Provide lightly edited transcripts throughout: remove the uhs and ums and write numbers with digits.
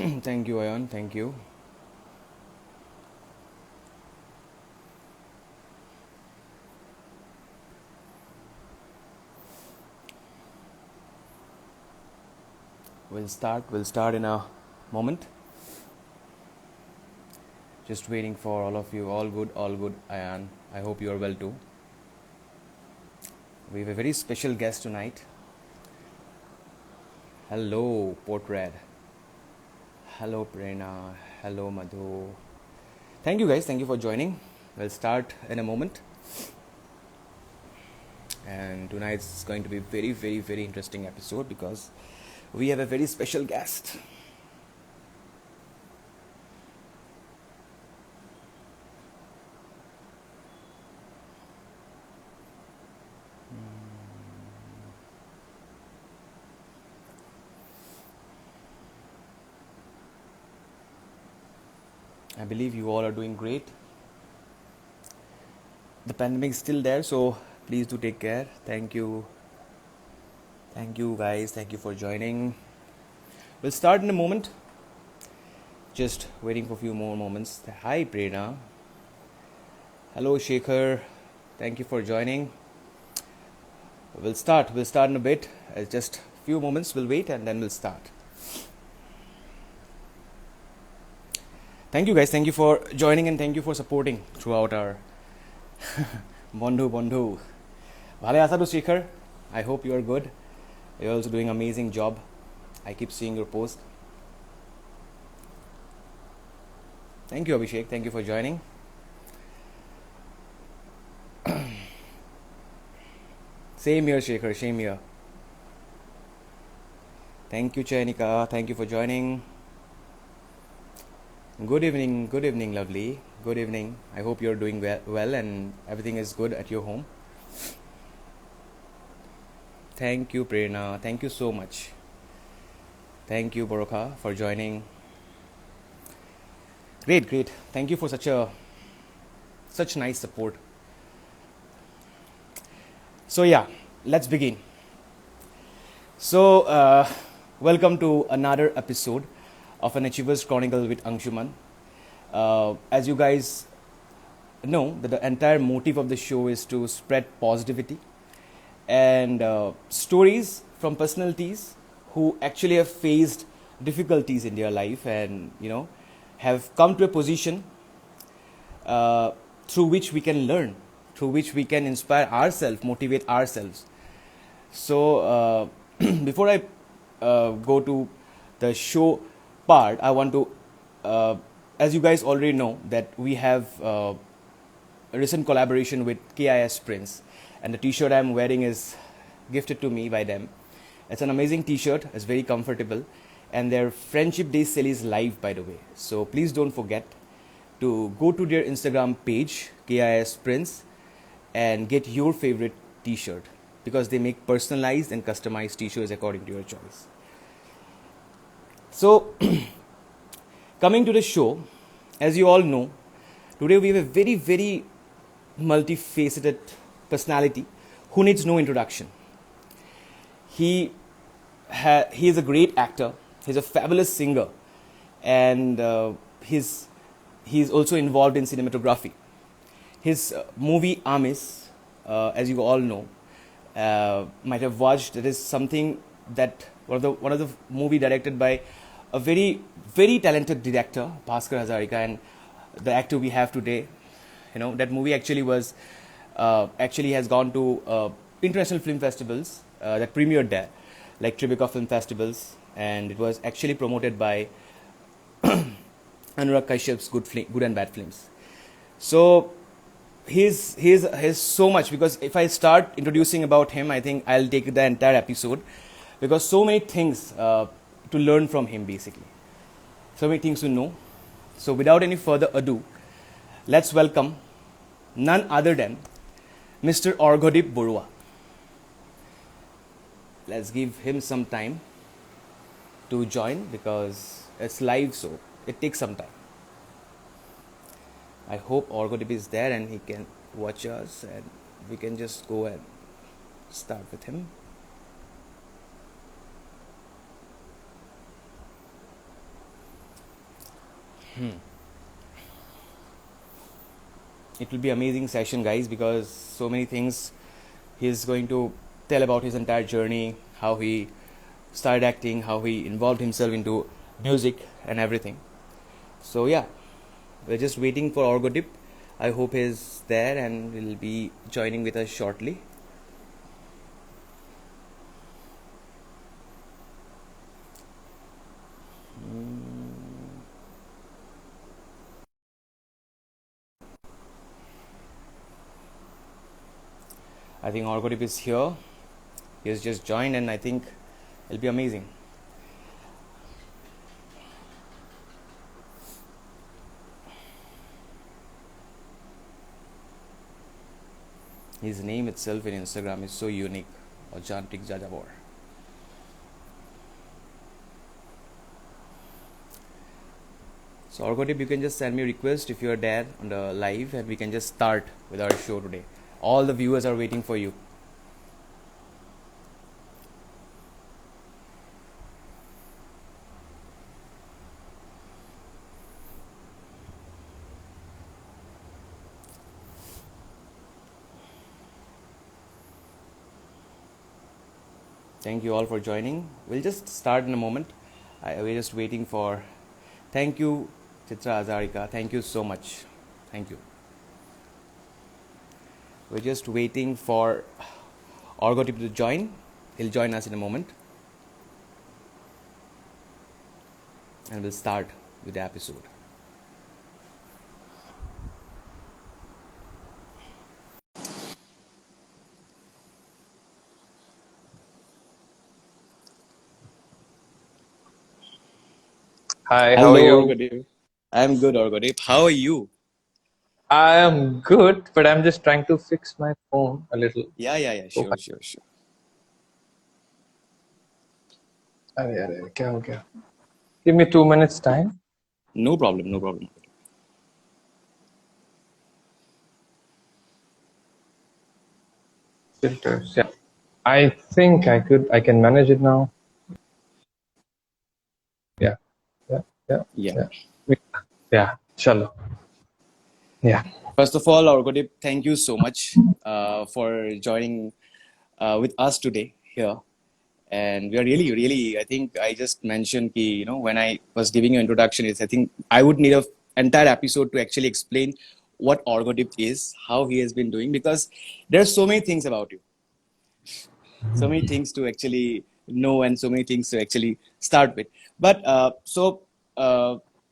Thank you, Ayan. Thank you. We'll start in a moment. Just waiting for all of you. All good, Ayan. I hope you are well too. We have a very special guest tonight. Hello, Portrait. Hello, Prerna. Hello, Madhu. Thank you, guys. Thank you for joining. We'll start in a moment. And tonight's going to be very, very, very interesting episode because we have a very special guest. I believe you all are doing great. The pandemic is still there, so please do take care. Thank you. Thank you, guys. Thank you for joining. We'll start in a moment. Just waiting for a few more moments. Hi, Prerna. Hello, Shekhar. Thank you for joining. We'll start. We'll start in a bit. Just a few moments. We'll wait and then we'll start. Thank you, guys. Thank you for joining and thank you for supporting throughout our Bondhu. Bhale asa to Shekhar. I hope you are good. You're also doing amazing job. I keep seeing your post. Thank you, Abhishek. Thank you for joining. Same here, Shekhar. Same here. Thank you, Chainika. Thank you for joining. Good evening, lovely. Good evening. I hope you're doing well and everything is good at your home. Thank you, Prerna. Thank you so much. Thank you, Boroka, for joining. Great. Thank you for such nice support. So yeah, let's begin. So welcome to another episode of an Achievers Chronicle with Anshuman. As you guys know, that the entire motive of the show is to spread positivity and stories from personalities who actually have faced difficulties in their life and have come to a position through which we can learn, through which we can inspire ourselves, motivate ourselves. So before I go to the show part, I want to, as you guys already know, that we have a recent collaboration with KIS Prints, and the t-shirt I'm wearing is gifted to me by them. It's an amazing t-shirt. It's very comfortable, and their Friendship Day sale is live, by the way. So please don't forget to go to their Instagram page, KIS Prints, and get your favorite t-shirt because they make personalized and customized t-shirts according to your choice. So, coming to the show, as you all know, today we have a very, very multifaceted personality who needs no introduction. He is a great actor, he's a fabulous singer, and he's also involved in cinematography. His movie Amis, as you all know, might have watched. It is something that one of the movie directed by a very, very talented director, Bhaskar Hazarika, and the actor we have today. That movie actually has gone to international film festivals that premiered there, like Tribeca Film Festivals, and it was actually promoted by Anurag Kashyap's Good and Bad Films. So he's so much, because if I start introducing about him, I think I'll take the entire episode, because so many things to learn from him, basically. So many things to know. So without any further ado, let's welcome none other than Mr. Arghadip Borua. Let's give him some time to join because it's live, so it takes some time. I hope Arghadip is there and he can watch us, and we can just go and start with him. It will be amazing session, guys, because so many things he's going to tell about his entire journey, how he started acting, how he involved himself into music and everything. So yeah, we're just waiting for Orgodip. I hope he's there and will be joining with us shortly. I think Orgodip is here. He has just joined, and I think it'll be amazing. His name itself in Instagram is so unique. Authentic Jajabor. So Orgodip, you can just send me a request if you are there on the live, and we can just start with our show today. All the viewers are waiting for you. Thank you all for joining. We'll just start in a moment. We're just waiting for. Thank you, Chitra Azarika. Thank you so much. Thank you. We're just waiting for Orgodip to join. He'll join us in a moment. And we'll start with the episode. Hi, how are Hello, you? Orgodip. I'm good, Orgodip. How are you? I am good, but I'm just trying to fix my phone a little. Yeah. Oh, Sure, sure, sure. अरे क्या हो गया? Give me 2 minutes time. No problem, no problem. Filters. Yeah. I think I can manage it now. Yeah. Yeah. Yeah. Yeah. Yeah. Yeah. Chalo. Yeah. First of all, Orgodip, thank you so much for joining with us today here. And we are really, really, I think I just mentioned, when I was giving you introduction, I think I would need an entire episode to actually explain what Orgodip is, how he has been doing, because there are so many things about you, so many things to actually know, and so many things to actually start with. But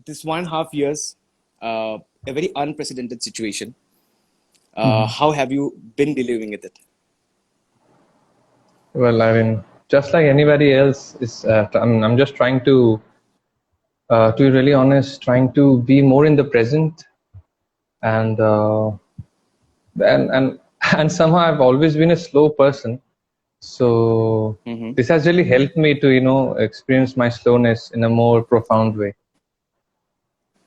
this 1.5 years, a very unprecedented situation. How have you been dealing with it? Well, I mean, just like anybody else, I'm just trying to be really honest, trying to be more in the present, and and and somehow I've always been a slow person. So Mm-hmm. this has really helped me to experience my slowness in a more profound way.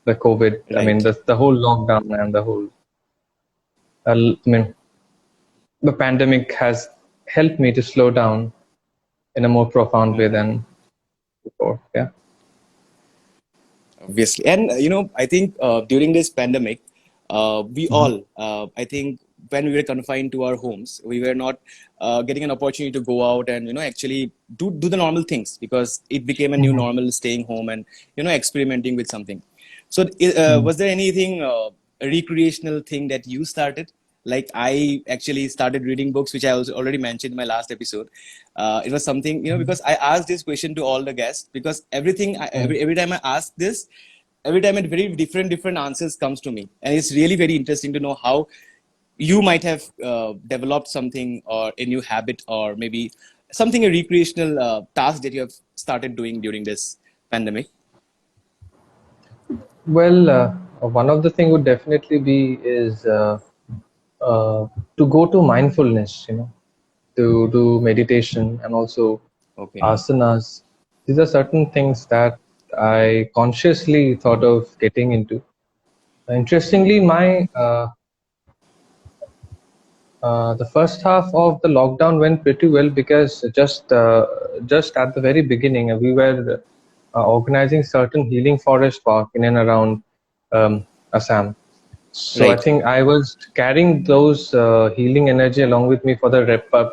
The COVID, I mean, Right. the whole lockdown and the whole, I mean, the pandemic has helped me to slow down in a more profound way Mm-hmm. than before. Yeah. Obviously. And, I think during this pandemic, we Mhm. all, I think when we were confined to our homes, we were not getting an opportunity to go out and, actually do the normal things, because it became a new Mhm. normal, staying home and, experimenting with something. So, Mhm. was there anything recreational thing that you started? Like, I actually started reading books, which I also already mentioned in my last episode. It was something, because I asked this question to all the guests, because Mhm. every time I ask this, every time it very different answers comes to me, and it's really very interesting to know how you might have developed something, or a new habit, or maybe something, a recreational task that you have started doing during this pandemic. Well, one of the thing would definitely be is uh, to go to mindfulness, to do meditation and also Okay. asanas. These are certain things that I consciously thought of getting into. Interestingly, my the first half of the lockdown went pretty well because just at the very beginning we were organizing certain healing forest park in and around Assam. So I Right. think I was carrying those healing energy along with me for the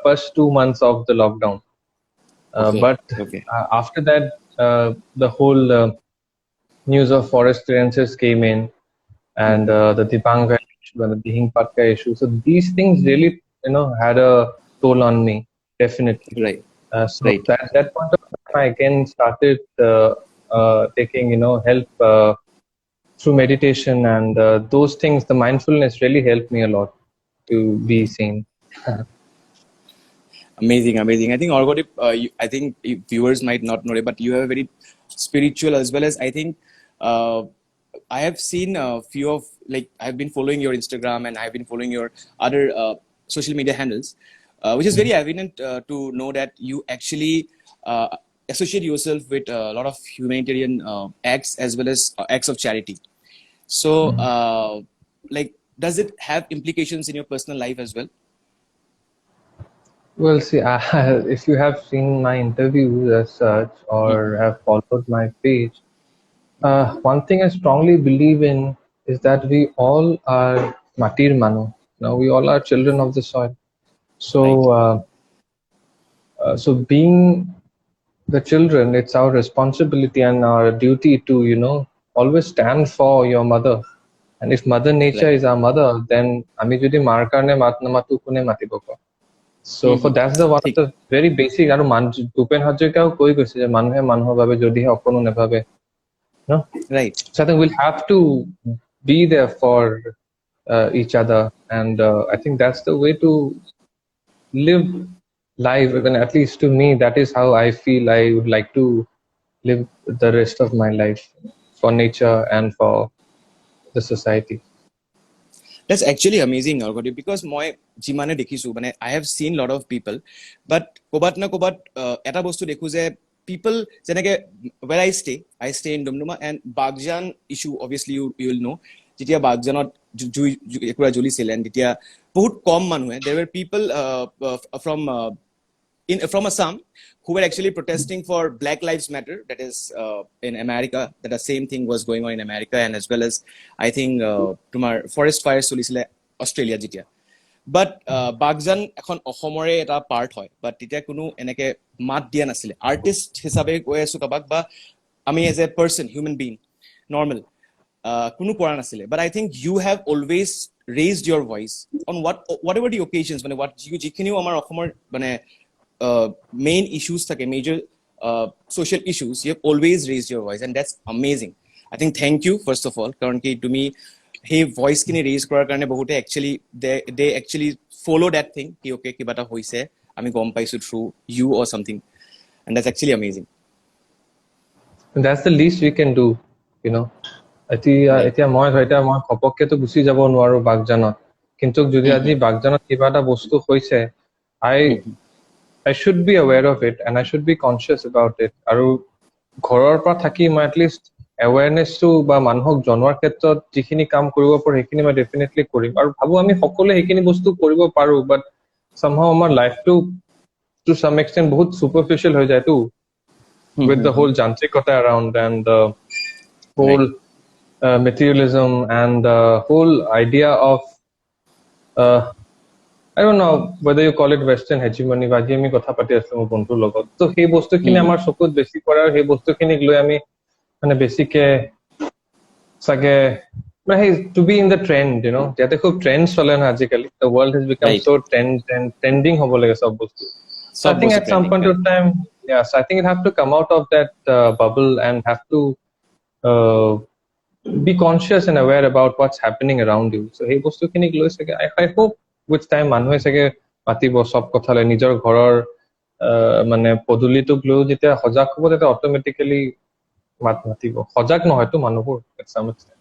first 2 months of the lockdown. Okay. But Okay. after that, the whole news of forest clearances came in, and the Dipanga issue and the Dihing Patka issue. So these things really, had a toll on me, definitely. Right. So Right. that point of time, I again started taking, help through meditation, and those things, the mindfulness really helped me a lot to be sane. Amazing, amazing. I think Orgodip, I think viewers might not know it, but you have a very spiritual as well as I think uh, I have seen a few of like I've been following your Instagram and I've been following your other social media handles, which is very evident to know that you actually associate yourself with a lot of humanitarian acts as well as acts of charity. So, like, does it have implications in your personal life as well? Well, see, if you have seen my interviews as such or have followed my page, one thing I strongly believe in is that we all are matir mano. Now we all are children of the soil. Right. So, so being the children, it's our responsibility and our duty to, always stand for your mother. And if Mother Nature Right. is our mother, then আমি যদি মাৰ কাৰণে মাত নামাতো কোনে মাতিব কোৱা? So for that's the one of ঠিক the very basic, আৰু ভূপেন হাজৰিকাও কৈ গৈছে যে মানুহে মানুহৰ বাবে যদিহে অকণো নেভাবে, no? right. So I think we'll have to be there for each other, and I think that's the way to live life. Even at least to me, that is how I feel I would like to live the rest of my life, for nature and for the society. That's actually amazing, Argoti, because মই যিমানে দেখিছো মানে I have seen lot of people, but ক'বাত না ক'বাত এটা বস্তু দেখো যে people যেনেকে where I stay in Dumduma and Bagjan issue obviously you will know যেতিয়া বাগজানত জুই একুৰা জ্বলিছিল and তেতিয়া বহুত কম মানুহে there were people from from Assam who were actually protesting for Black Lives Matter. That is in America. That the same thing was going on in America, and as well as I think tomar forest fires চলিছিলে Australia যেতিয়া. But Baghjan এখন অসমৰে এটা part হয়, but তেতিয়া কোনো এনেকে মাত দিয়া নাছিলে আৰ্টিষ্ট হিচাপে কৈ আছো কাবাক বা আমি as a person human being normal কোনো কৰা নাছিলে but I think you have always raised your voice on whatever the occasions মানে what যিখিনিও আমাৰ অসমৰ মানে main issues থাকে major social issues you have always raised your voice and that's amazing. I think thank you first of all কাৰণ কি তুমি সেই voice খিনি ৰেজ কৰাৰ কাৰণে বহুতে actually they actually follow that thing কি okay কিবা এটা হৈছে আমি গম পাইছো through you or something and that's actually amazing. And that's the least we can do, you know. Right. এতিয়া মই ঘপককেতো গুচি যাব নোৱাৰো বাগজানত, কিন্তু যদি আজি বাগজানত কিবা এটা বস্তু হৈছে, I should be aware of it and I should be conscious about it. আৰু ঘৰৰ পৰা থাকি মই এটলিষ্ট এৱেৰনেছটো বা মানুহক জনোৱাৰ ক্ষেত্ৰত যিখিনি কাম কৰিব পাৰো সেইখিনি মই ডেফিনেটলি কৰিম আৰু ভাবো আমি সকলোৱে সেইখিনি বস্তু কৰিব পাৰো বাট somehow আমাৰ লাইফটো to some extent বহুত superficial হৈ যায় তো with the whole jantrikata around and the whole materialism and the whole idea of I don't know whether you call it Western hegemony বা আজি আমি কথা পাতি আছো মোৰ বন্ধুৰ লগত তো সেই বস্তুখিনি আমাৰ চকুত বেছি পৰে আৰু সেই বস্তুখিনিক লৈ আমি মানে বেছিকে চাগে মানে to be in the trend, you know, যাতে খুব ট্রেন্ড চলে না আজিকালি the world has become Right. so trending হ'ব লাগে সব বস্তু. So I think at some point of time, yeah, so I think it have to come out of that bubble and have to uh, be conscious and aware about what's happening around you. So hey বস্তুখিনিক লৈ চাগে I hope with time মানুহে চাগে পাতিব সব কথালৈ নিজৰ ঘৰৰ মানে পদূলিটোক লৈ যেতিয়া সজাগ হ'ব তেতিয়া অট'মেটিকেলি মাত মাতিব সজাগ নহয়তো মানুহবোৰ at some extent.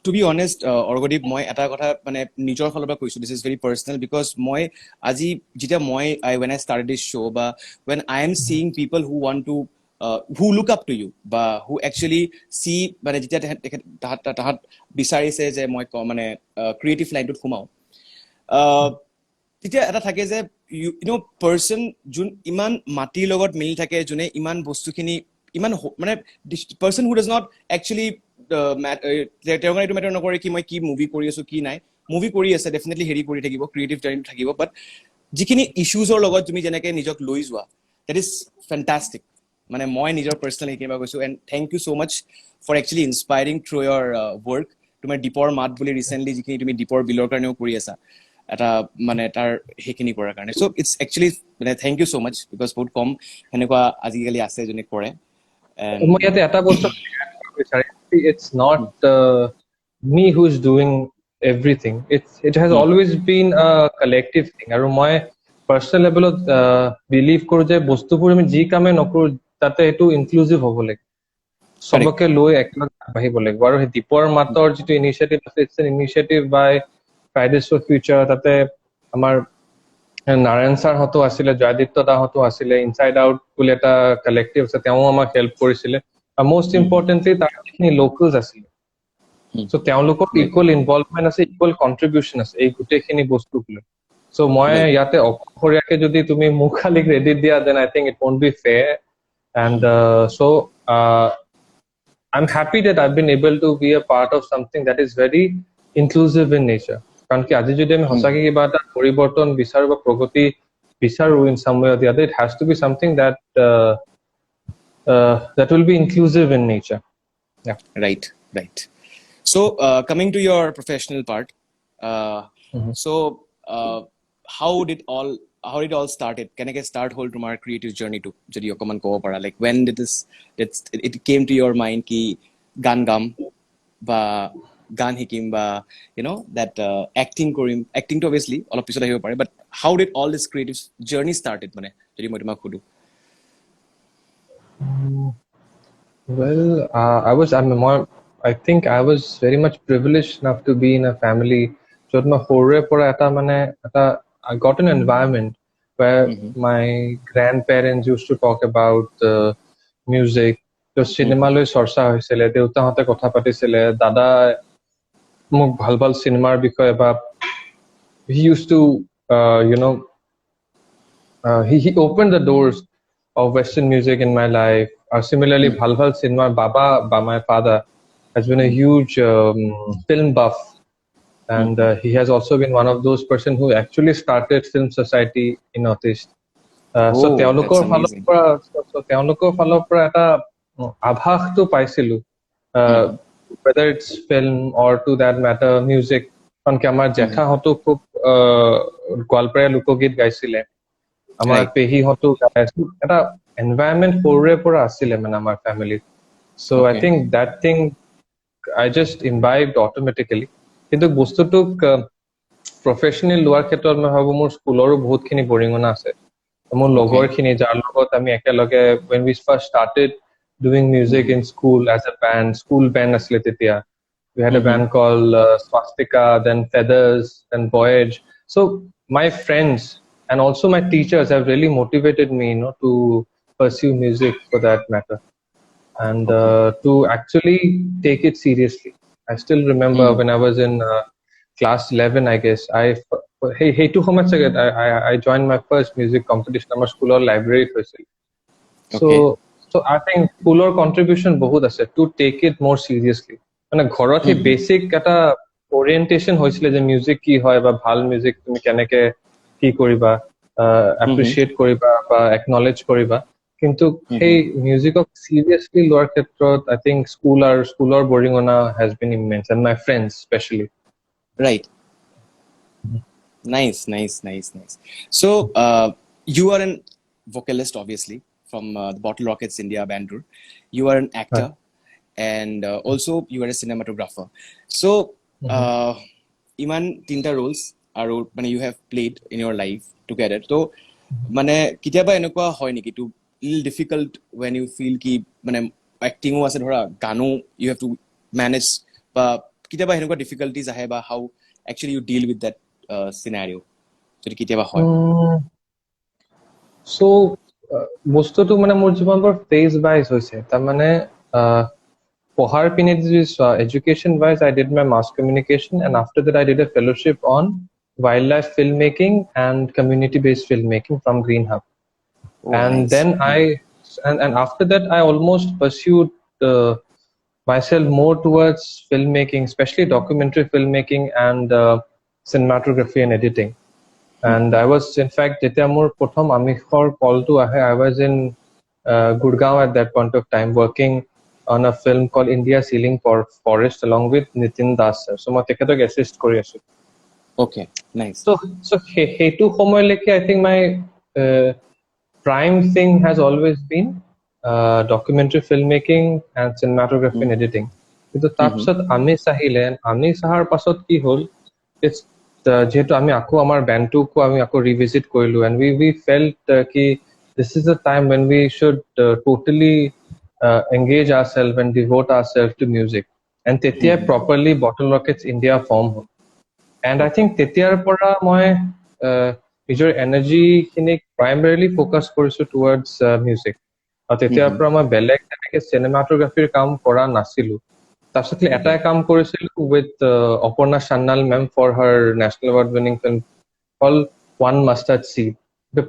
To be honest, Orgodip, মই এটা কথা মানে নিজৰ ফালৰ পৰা কৈছো, this is very personal because মই আজি যেতিয়া when I started this show বা when I am seeing people who want to who look up to you বা who actually see মানে যেতিয়া তাহাঁত বিচাৰিছে যে মই মানে ক্ৰিয়েটিভ লাইনটোত সোমাও তেতিয়া এটা থাকে যে you know person যোন ইমান মাটিৰ লগত মিলি থাকে যোনে ইমান বস্তুখিনি ইমান মানে person who does not actually তেওঁৰ কাৰণে এইটো মেটাৰ নকৰে কি মই কি মুভি কৰি আছো কি নাই, মুভি কৰি আছে ডেফিনেটলি হেৰি কৰি থাকিব, ক্ৰিয়েটিভ জাৰ্নি থাকিব, বাট যিখিনি ইছ্যুজৰ লগত তুমি যেনেকৈ নিজক লৈ যোৱা দেট ইজ ফেণ্টাষ্টিক। মানে মই নিজৰ পাৰ্চনেল সেইখিনি পৰা কৈছোঁ, and thank you so' much for actually inspiring through your work. তোমাৰ দীপৰ মাত বুলি ৰিচেণ্টলি যিখিনি তুমি দীপৰ বিলৰ কাৰণেও কৰি আছা এটা মানে তাৰ সেইখিনি কৰাৰ কাৰণে, চ' ইটছ একচুৱেলি মানে thank you so' much, because বহুত কম সেনেকুৱা আজিকালি আছে যোনে কৰে। মই ইয়াতে এটা বস্তু বিচাৰিম, it's not me who's doing everything, it has always been a collective thing, আৰু মই পাৰ্চনেল লেভেলত বিলিভ কৰো যে বস্তুবোৰ আমি যি কামে নকৰো তাতে এইটো ইনক্লুজিভ হ'ব লাগে, চবকে লৈ একেলগে আগবাঢ়িব লাগিব। আৰু সেই দীপৰ মাতৰ যিটো ইনিচিয়েটিভ আছে, it's an initiative by Fridays for future. তাতে আমাৰ নাৰায়ণ ছাৰহঁতো আছিলে, জয়াদিত্য দাহঁতো আছিলে, ইনচাইড আউট বুলি এটা কালেক্টিভ আছে, তেওঁ আমাক হেল্প কৰিছিলে। আৰু মষ্ট ইম্পৰ্টেণ্টলি তাৰ যিখিনি লোকেলছ আছিলে, চ' তেওঁলোকৰ ইকুৱেল ইনভলভমেণ্ট আছে, ইকুৱেল কন্ট্ৰিবিউশ্যন আছে এই গোটেইখিনি বস্তুক লৈ। চ' মই ইয়াতে অকলশৰীয়াকে যদি তুমি মোক খালি ক্ৰেডিট দিয়া, then I think it won't be fair, and so I'm happy that I've been able to be a part of something that is very inclusive in nature. কাৰণ কি আজি যদি আমি সঁচাকে কিবা এটা পৰিৱৰ্তন বিচাৰো বা প্ৰগতি বিচাৰো in some way or the other, it has to be something that will be inclusive in nature. Yeah. Right. So coming to your professional part, so how did all started? Can I get start hold to my creative journey to jodi okoman kobo para, like when did it came to your mind ki gan gam ba gan hikim ba that acting to obviously all episode ahibo pare, but how did all this creative journey started mane jodi moi tomak khudu? Well, I think I was very much privileged enough to be in a family. So I got an environment where my grandparents used to talk about music. So cinema loi sorsa hoisile, deuta hote kotha patisile, dada muk bhal bhal cinema bikhoye ba he used to he opened the doors of Western music in my life. Similarly, bhal bhal cinema, Baba, my father, has been a huge film buff, and he has also been one of those person who actually started Film Society in Northeast. So তেওঁলোকৰ ফালৰ পৰা এটা আভাসটো পাইছিলো, whether it's film or to that matter music, কাৰণ কি আমাৰ জেঠাহঁতো খুব গোৱালপাৰীয়া লোকগীত গাইছিলে, আমাৰ পেহীহঁতো গাইছিল, এটা এনভাইৰনমেন্ট সৰুৰে পৰা আছিলে মানে আমাৰ ফেমিলিত। So I think that thing I just imbibed automatically. কিন্তু বস্তুটোক প্ৰফেশনেল লোৱাৰ ক্ষেত্ৰত মই ভাবো মোৰ স্কুলৰো বহুতখিনি বৰিঙনা আছে। মোৰ লগৰখিনি যাৰ লগত আমি একেলগে when we first started doing music in school as a band, school band asile tetia, we had a band called Swastika, then Feathers, then Voyage. So my friends and also my teachers have really motivated me to pursue music for that matter, and to actually take it seriously. I still remember when I was in class 11, I guess, hey to how much I joined my first music competition our school or library hoisil. So I think school or contribution bahut ase to take it more seriously. Mane ghorot he basic eta orientation hoisile je music ki hoy ba bhal music tumi keneke ki koriba, appreciate koriba ba acknowledge koriba, কিন্তু hey music of seriously lower ক্ষেত্ৰত I think school or boringona has been immense, and my friends especially. Right. Nice. So you are an vocalist obviously from the Bottle Rockets India band tour. You are an actor, and also you are a cinematographer. So iman tinta roles are mane you have played in your life together. So mane kitiaba enokwa hoy niki to little difficult when you feel ki mane acting o ase dhora gano you have to manage, ba kitiaba enokwa difficulties ahe ba how actually you deal with that scenario jodi kitiaba hoy? So বস্তুটো মানে মোৰ জীৱন বৰ phase wise হৈছে, তাৰ মানে পঢ়াৰ পিনে education wise I did my mass communication, and after that I did a fellowship on wildlife filmmaking and community based filmmaking from Green Hub. And nice. Then and after that I almost pursued myself more towards filmmaking, especially documentary filmmaking and cinematography and editing. And I was, in fact, যেতিয়া মোৰ প্ৰথম আমিষৰ কলটো আহে, I was in Gurgaon at that point of time working on a film called India Sealing Forest along with Nitin Das sir. So মই তেখেতক assist কৰি আছো. Okay, nice. So সেইটো সময়লৈকে I think my prime thing has always been documentary filmmaking and cinematography and editing. কিন্তু তাৰপিছত আমিষ আহিলে, আমিষ অহাৰ পাছত কি হ'ল, it's যেহেতু আমি আকৌ আমাৰ ব্যান্ডটোকো আমি আকৌ ৰিভিজিট কৰিলো, and we felt ki this is a time when we should totally engage ourselves and devote ourselves to music. And তেতিয়া properly Bottle Rockets India form হ'ল. And I think তেতিয়াৰ পৰা মই নিজৰ এনাৰ্জি খিনিক প্ৰাইমাৰিলি ফ'কাছ কৰিছো টুৱাৰ্ডছ মিউজিক. আৰু তেতিয়াৰ পৰা মই বেলেগ তেনেকে চিনেমাটোগ্ৰাফীৰ কাম কৰা নাছিলো. তাৰপিছত এটাই কাম কৰিছিলো with Aparna Sanyal ma'am for her national award winning film called one mustard seed.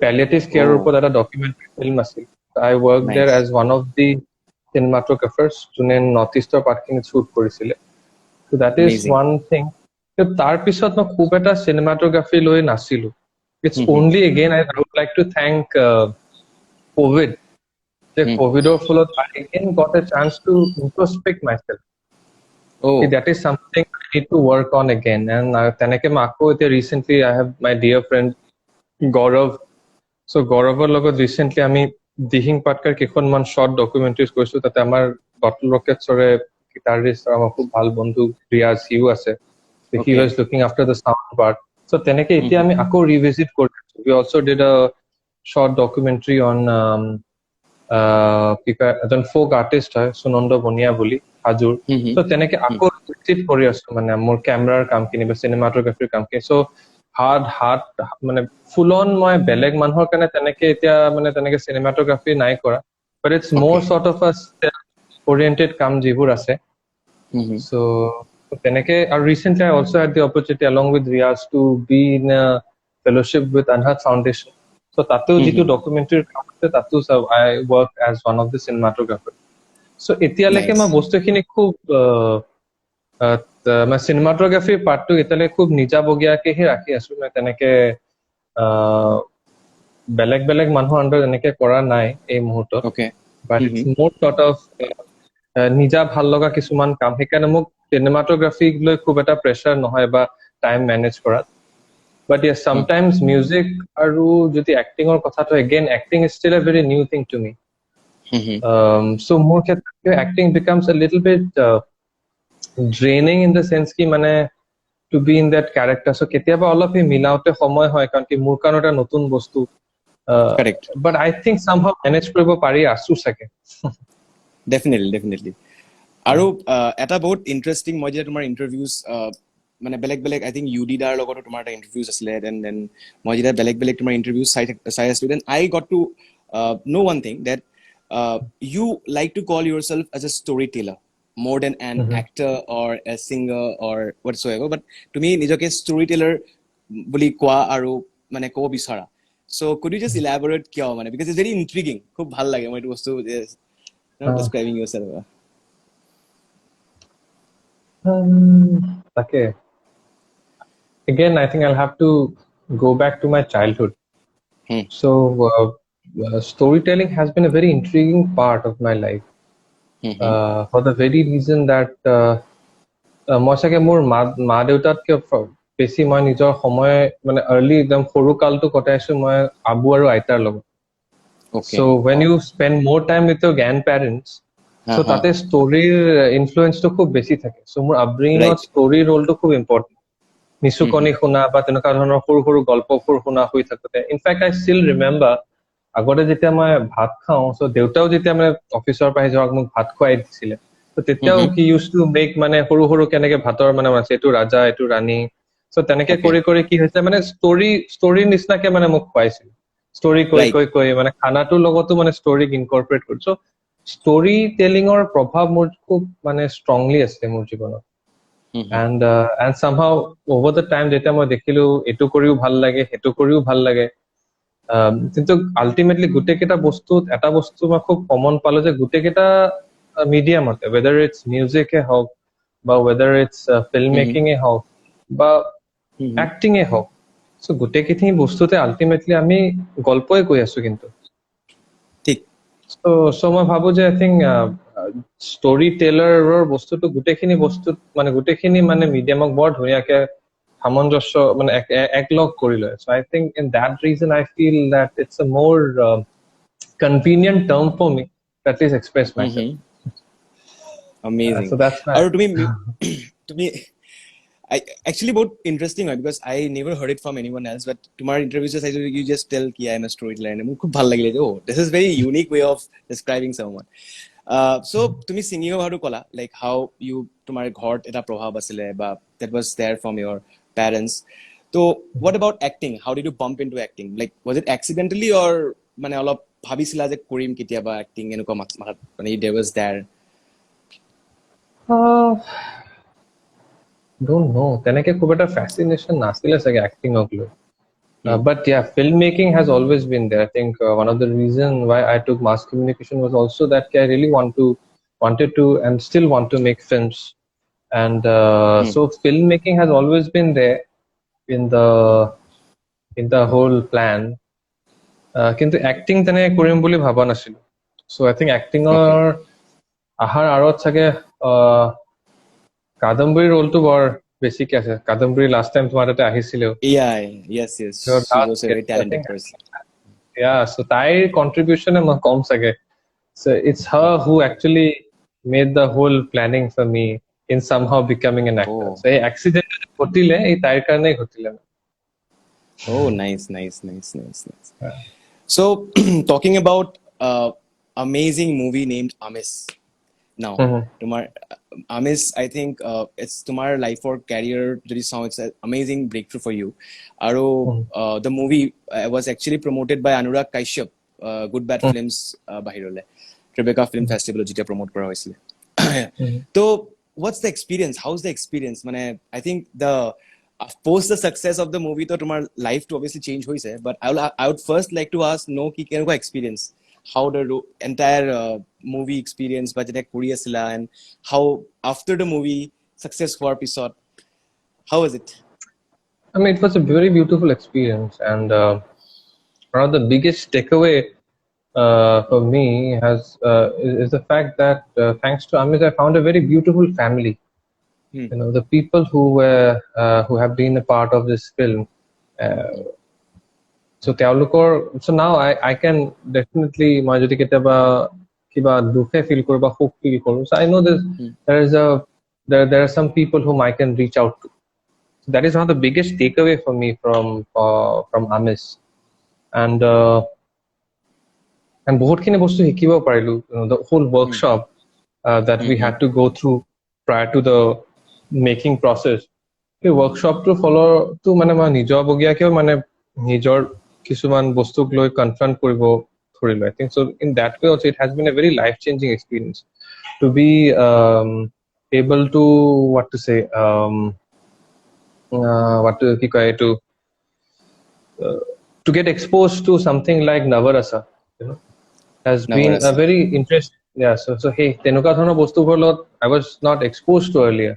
Palliative কেয়াৰৰ ওপৰত এটা ডকুমেণ্টাৰী ফিল্ম আছিল. I work there as one of the cinematographers যোনে নৰ্থ ইষ্টৰ পাৰ্টখিনি শ্বুট কৰিছিলে. চ' দেট ইজ ওৱান থিং. তাৰ পিছত মই খুব এটা চিনেমাটোগ্ৰাফী লৈ নাছিলো. It's only again I would like to thank Covid. যে কোভিডৰ ফলত I again got a chance to introspect myself. That is something I need to work on again. And teneke ma akko ete recently I have my dear friend Gaurav. So Gauravor logot recently ami Dihing Patkar kekhonman short documentaries koisu. Tate amar Bottle Rockets ore guitarist amar khub bhal bondhu Riyaz hiu ase. So he was looking after the sound part. So teneke ete ami akko revisit korchu. We also did a short documentary on এজন folk artist হয় সুনন্দ বনিয়া বুলি হাজোৰ. So তেনেকে আকৌ receive কৰি আছো মানে মোৰ কেমেৰাৰ কামখিনি বা চিনেমাটোগ্ৰাফীৰ কামখিনি. চ' হাৰ্ড মানে ফুল অন মই বেলেগ মানুহৰ কাৰণে তেনেকে এতিয়া মানে তেনেকে চিনেমাটোগ্ৰাফী নাই কৰা, বাট ইটছ মোৰ চৰ্ট অফ আ অৰিয়েণ্টেড কাম যিবোৰ আছে. চ' তেনেকে আৰু recently I also' head the opportunity along with Riyaz to be in a fellowship with Anhat Foundation. So তাতেও যিটো ডকুমেণ্টাৰীৰ কাম আছে তাতো I work as one of the cinematographer. So' এতিয়ালৈকে মই বস্তুখিনি খুব মই চিনেমাটোগ্ৰাফীৰ পাৰ্টটো এতিয়ালৈকে খুব নিজাবগীয়াকেহে ৰাখি আছো. মই তেনেকে বেলেগ বেলেগ মানুহৰ আণ্ডাৰত এনেকে কৰা নাই এই মুহূৰ্তত. বাট ইটছ মোৰ চৰ্ট অফ নিজা ভাল লগা কিছুমান কাম. সেইকাৰণে মোক চিনেমাটোগ্ৰাফীক লৈ খুব এটা প্ৰেছাৰ নহয় বা টাইম মেনেজ কৰাত. But yes, sometimes music aru jodi acting or kotha to again acting is still a very new thing to me. So more acting becomes a little bit draining in the sense ki mane to be in that character. So ketiaba olop hi milaute samoy hoy karon ki mur karon eta notun bostu. Correct. But I think somehow manage koribo pari asu sake. Definitely. Aru eta bahut interesting moi je tomar interviews মানে বেলেগ বেলেগ I think UD দাৰ লগতো তোমাৰ এটা interviews আছিলে, দেন মই যেতিয়া বেলেগ বেলেগ তোমাৰ ইণ্টাৰভিউজ চাই আছিলো, then I got to know one thing that you like to call yourself as a storyteller more than an actor or a singer or whatever, but তুমি নিজকে ষ্টৰি টেলাৰ বুলি কোৱা আৰু মানে ক'ব বিচাৰা. চ' could you just ইলাবৰেট কিয় মানে, বিকজ ইটছ ভেৰি ইন্ট্ৰিগিং, খুব ভাল লাগে মই এইটো বস্তু ডেছক্ৰাইবিং ইউৰছেল্ফ. Okay. Again, I think I'll have to go back to my childhood. So, storytelling has been a very intriguing part of my life. For the very reason that মই চাগে মোৰ মা দেউতাতকে বেছি মই নিজৰ সময় মানে আৰ্লি একদম সৰু কালটো কটাইছো মই আবু আৰু আইতাৰ লগত. So when you spend more time with your grandparents, so তাতে ষ্টৰীৰ ইনফ্লুৱেঞ্চটো খুব বেছি থাকে. চ' মোৰ আপব্ৰিঙিঙত ষ্টৰীৰ ৰোলটো খুব ইম্পৰ্টেণ্ট. নিচুকনি শুনা বা তেনেকুৱা ধৰণৰ সৰু সৰু গল্পবোৰ শুনা হৈ থাকোঁতে, ইনফেক্ট আই ষ্টিল ৰিমেম্বাৰ আগতে যেতিয়া মই ভাত খাওঁ, চ' দেউতাও যেতিয়া মানে অফিচৰ পৰা যাওক মোক ভাত খুৱাই দিছিলে, ত' তেতিয়াও কি ইউজ টু মেক মানে সৰু সৰু কেনেকে ভাতৰ মানে আছে এইটো ৰাজা এইটো ৰাণী, চ' তেনেকে কৰি কৰি কি হৈছে মানে ষ্টৰীৰ নিচিনাকে মানে মোক খুৱাইছিল. ষ্টৰী কৈ মানে খানাটোৰ লগতো মানে ষ্টৰীক ইনকৰ্পৰেট কৰিছো. ষ্টৰী টেলিঙৰ প্ৰভাৱ মোৰ খুব মানে ষ্ট্ৰংলি আছে মোৰ জীৱনত. And somehow over the time যেতিয়া মই দেখিলো এইটো কৰিও ভাল লাগে সেইটো কৰিও ভাল লাগে, কিন্তু আল্টিমেটলি গোটেইকেইটা বস্তুত এটা বস্তু মই খুব কমন পালো যে গোটেইকেইটা মিডিয়ামতে, whether it's music এ হওক বা whether it's film making এ হওক বা acting এ হওক, so গোটেইখিনি বস্তুতে আলটিমেটলি আমি গল্পই কৈ আছো কিন্তু। ঠিক so মই ভাবো যে আই থিংক ষ্টৰি টেলাৰৰ বস্তুটো গোটেইখিনি বস্তুত মানে গোটেইখিনি মানে মিডিয়ামক বৰ ধুনীয়াকে সামঞ্জস্য মানে একলগ কৰি লয়। so I think in that reason I feel that it's a more convenient term for me to at least express myself. amazing So that's my আৰু তুমি I actually বহুত interesting হয় because I never heard it from anyone else, but তোমাৰ interviews চাইছো, you just tell ki I am a storyteller, মোৰ খুব ভাল লাগিলে যে this is very unique way of describing someone. So তুমি singing ৰ কথাটো ক'লা, like how you তোমাৰ ঘৰত এটা প্ৰভাৱ আছিলে বা that was there from your parents. So what about acting? How did you bump into acting? Like was it accidentally or মানে অলপ ভাবিছিলা যে কৰিম কেতিয়াবা acting এনেকুৱা মাথাত মানে there was there? don't know, তেনেকে খুব এটা fascination নাছিলে চাগে actingক লৈ। But yeah, filmmaking has always been there. I think one of the reason why I took mass communication was also that I really wanted to and still want to make films. And so filmmaking has always been there in the whole plan. কিন্তু acting তেনেকে কৰিম বুলি ভাবা নাছিলো। so I think actingৰ আহাৰ আঁৰত চাগে কাদম্বৰী ৰোলটো বৰ বেছিকে আছে। কাদম্বৰী লাষ্ট টাইম তোমাৰ তাতে আহিছিলেও। Yes So she that- was a very I talented think- person. yeah, so তাইৰ contribution মই কম চাগে। so it's her who actually made the whole planning for me in somehow becoming an actor. so এই accident ঘটিলে এই তাইৰ কাৰণেই ঘটিলে। Oh, nice. So, talking about amazing movie named Amis. Now, Tumar Amis, I think it's Tumar life or career. There is song. It's an amazing breakthrough for you. Aro, the movie was actually promoted by Anurag Kashyap, Good Bad Films, Bahirole, Tribeca Film Festival, jita promote kora hoisile. So, what's the experience? How's the experience? Mane, I think the post the success of the movie, to tumar life to obviously change hoise. But I would first like to ask, no, ki kenko experience? How the entire movie experience, but jeta kuri asila, and how after the movie success for episode, how was it? I mean, it was a very beautiful experience, and one of the biggest takeaway for me is the fact that thanks to Amis, I found a very beautiful family. You know, the people who have been a part of this film. So now I can definitely মই যদি কেতিয়াবা কিবা দুখে feel কৰো বা সুখ feel কৰো, so I know there are some people whom I can reach out to. So that is one of the biggest takeaway for me from Amis. And বহুতখিনি বস্তু শিকিব পাৰিলো। the whole workshop that we had to go through prior to the making process, এই workshopটো ফলৰটো মানে মই নিজৰবগীয়াকেও মানে নিজৰ কিছুমান বস্তুক লৈ কনফ্ৰণ্ট কৰিব ধৰিলো। I think so in that way also it has been a very life changing experience to be able to to get exposed to something like Navarasa, you know, has been a very interesting. Yeah, so hey, tenuka dhৰণৰ বস্তুবোৰৰ লগত I was not exposed to earlier.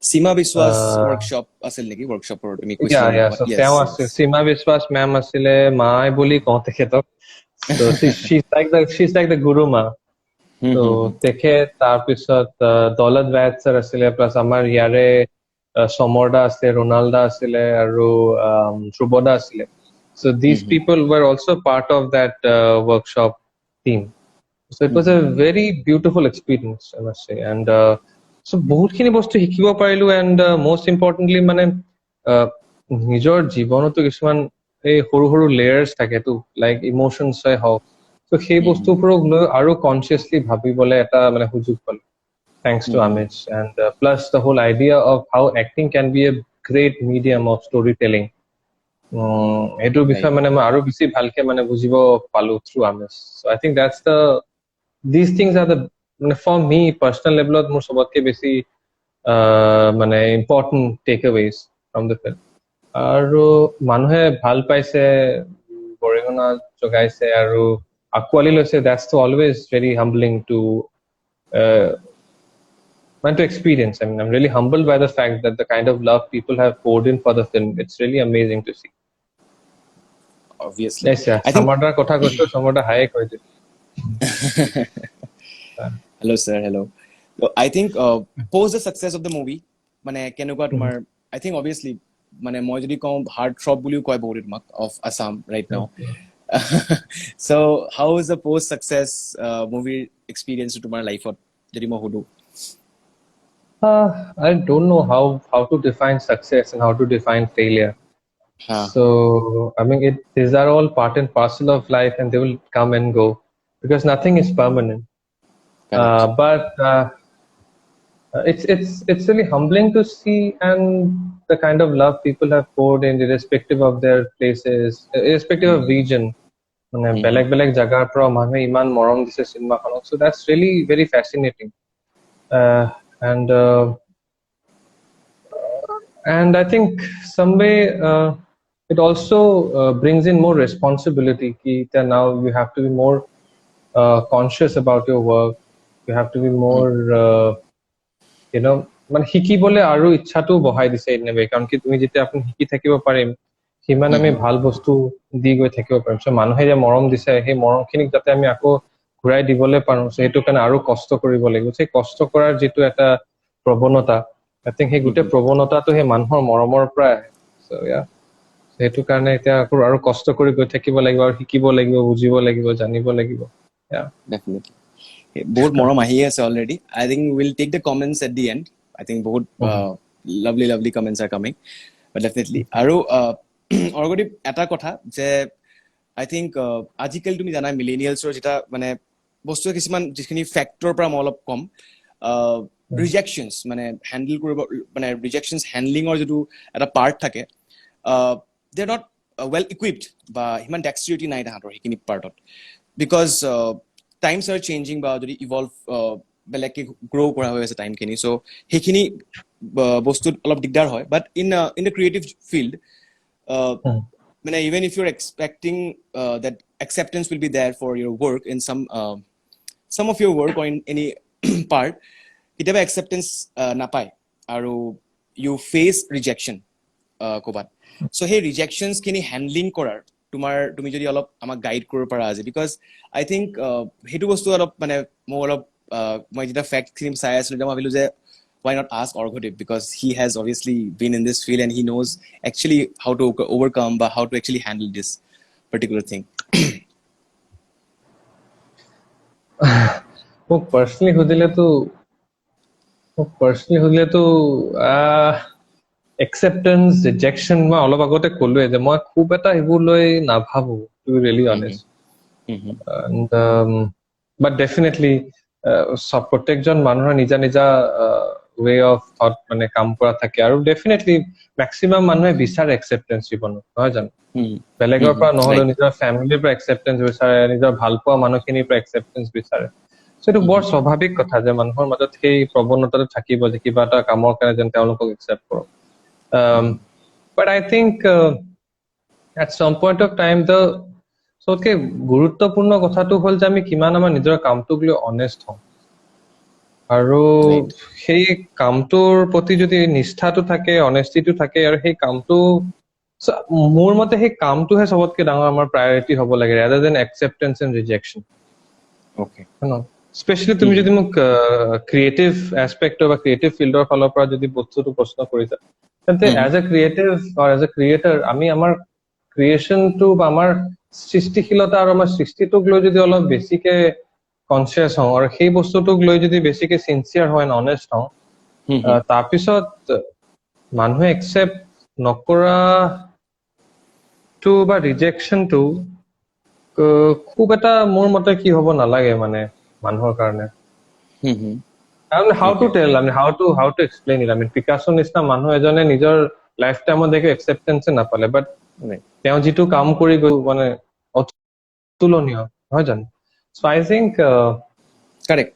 Seema Biswas workshop asil neki workshop or tumi yeah, so তেওঁ আছিল Seema Biswas ma'am asile mai boli কওঁ তেখেতক। so she's like the guru ma. so তেখেত তাৰপিছত দৌলত Bhatt sir asile, plus আমাৰ ইয়াৰে সমৰদা আছে, ৰোনাল্ডা asile আৰু সুবদা asile. so these people were also part of that workshop team. so it was a very beautiful experience, I must say. And so বহুতখিনি বস্তু শিকিব পাৰিলো, and most importantly মানে নিজৰ জীৱনতো কিছুমান এই সৰু সৰু লেয়াৰ্ছ থাকেতো, লাইক ইমোশনছ হওক, so সেই বস্তুবোৰক লৈ আৰু কনচিয়াছলি ভাবিবলৈ এটা মানে সুযোগ পালো thanks to Amis. And plus the whole idea of how acting can be a great medium of storytelling, এটোৰ বিষয়ে মানে মই আৰু বেছি ভালকে মানে বুজিব পালো through Amis. so I think these things are the for me personal level মোৰ সবতকে বেছি মানে important takeaways from the film. আৰু মানুহে ভাল পাইছে, গৰিহণা জগাইছে আৰু আঁকোৱালি লৈছে, that's always very humbling to to experience. I mean, I'm really humbled by the fact that the kind of love people have poured in for the film, it's really amazing to see. Obviously. Yes, yeah. I think Samarda kotha koicho, Samarda haye koide. hello sir, hello. So, I think post the success of the movie মানে কেনেকুৱা তোমাৰ I think obviously মানে মই যদি কওঁ heart throb বুলিও কয় বহুত তোমাক of Assam right now. So how is the post success movie experience তোমাৰ লাইফত যদি মই সুধো? I don't know how to define success and how to define failure. So I mean, these are all part and parcel of life, and they will come and go because nothing is permanent. But it's really humbling to see, and the kind of love people have poured in, irrespective of their places, irrespective of region. Beleg beleg jagar pra manhe iman morom dise cinema khanok. So that's really very fascinating. And I think some way it also brings in more responsibility. That now you have to be more conscious about your work. You have to be more মানে শিকিবলে আৰু ইচ্ছাটো বঢ়াই দিছে ইনৱে কাৰণ কি তুমি যেতিয়া আপুনি শিকি থাকিব পাৰিম সিমান আমি ভাল বস্তু দি গৈ থাকিব পাৰিম সো মানুহে যে মৰম দিছে সেই মৰমখিনিক যাতে আমি আকৌ ঘূৰাই দিবলৈ পাৰো সেইটো কাৰণে আৰু কষ্ট কৰিব লাগিব সেই কষ্ট কৰাৰ যেটো এটা প্ৰৱণতা I think সেই গুটে প্ৰৱণতাটো সেই মানুহৰ মৰমৰ পৰা সো ইয়া সেইটো কাৰণে এতিয়া আৰু কষ্ট কৰি গৈ থাকিব লাগিব আৰু শিকিব লাগিব বুজিব লাগিব জানিব লাগিব ইয়া definitely বহুত মৰম আহি আছে already. I think we'll take the comments at the end. I think বহুত lovely comments are coming. But definitely. আৰু অলৰেডি এটা কথা যে I think আজিকালি তুমি জানা মিলেনিয়ালছৰ যেটা মানে বস্তু কিছুমান যিখিনি ফ্যাক্টৰ পৰা অলপ কম ৰিজেকশনস মানে হ্যান্ডল কৰিব মানে ৰিজেকশনস হ্যান্ডলিংৰ যেটো এটা পাৰ্ট থাকে they are not well equipped বা হিমান ডেক্সট্ৰিটি নাই তাহাঁতৰ সেইখিনি পাৰ্টত because times are changing বা যদি ইভলভ বেলেগকে গ্ৰো কৰা হৈ আছে টাইমখিনি সো সেইখিনি বস্তু অলপ দিগদাৰ হয় but in the creative field মানে even if you're expecting that acceptance will be there for your work in some of your work or in any part kitaba acceptance napai aru you face rejection kobat so hey rejections kini handling korar তুমি যদি অলপ আমাক guide কৰিব পাৰা আজি because I think হেতু বস্তু অলপ মানে মই অলপ মই যেটা ফ্যাক্ট খিনি চাই আছিলো যে মই ভাবিলো যে why not ask Orghodev because he has obviously been in this field and he knows actually how to overcome but how to actually handle this particular thing. মোক personally হদিলে তো acceptance rejection মই অলপ আগতে কলোৱে যে মই খুব এটা হেবু লৈ নাভাবো to be really honest and but definitely সব প্ৰত্যেকজন মানুহৰ নিজা নিজা way of thought মানে কাম কৰা থাকে আৰু definitely maximum মানুহে বিচাৰে acceptance জীৱনত নহয় জানো বেলেগৰ পৰা নহলে নিজৰ ফ্যামিলিৰ পৰা acceptance বিচাৰে নিজৰ ভালপোৱা মানুহখিনিৰ পৰা acceptance বিচাৰে সো এটা বৰ স্বাভাৱিক কথা যে মানুহৰ মাজত সেই প্ৰৱণতাটো থাকিব যে কিবা এটা কামৰ কাৰণে যেন তেওঁলোকক accept কৰক but I think at some point of time the okay গুৰুত্বপূৰ্ণ কথাটো হল যে আমি কিমান আমাৰ নিজৰ কামটোক লৈ honest হওঁ আৰু সেই কামটোৰ প্ৰতি যদি নিষ্ঠাটো থাকে honestyটো থাকে আৰু সেই কামটো মোৰ মতে সেই কামটোহে সবতকে ডাঙৰ আমাৰ priority হ'ব লাগে rather than acceptance and rejection okay no especially তুমি যদি মোক creative aspect বা creative field ৰ ফালৰ পৰা যদি বস্তুটো প্ৰশ্ন কৰিছা তেন্তে as a creative or as a creator আমি আমাৰ creation টো বা আমাৰ সৃষ্টিশীলতা আৰু আমাৰ সৃষ্টিটোক লৈ যদি অলপ বেছিকে conscious হওঁ আৰু সেই বস্তুটোক লৈ যদি বেছিকে sincere হয় and honest হওঁ তাৰপিছত মানুহে accept নকৰা to বা rejection to খুব এটা মোৰ মতে কি হ'ব নালাগে মানে মানুহৰ কাৰণে I mean how to tell I mean how to explain it I mean Picasso নিচিনা মানুহ এজনে নিজৰ লাইফ টাইমত দেখে acceptance নাপালে but তেওঁ যেটো কাম কৰি গৈ মানে অতুলনীয় হয় জানো so I think correct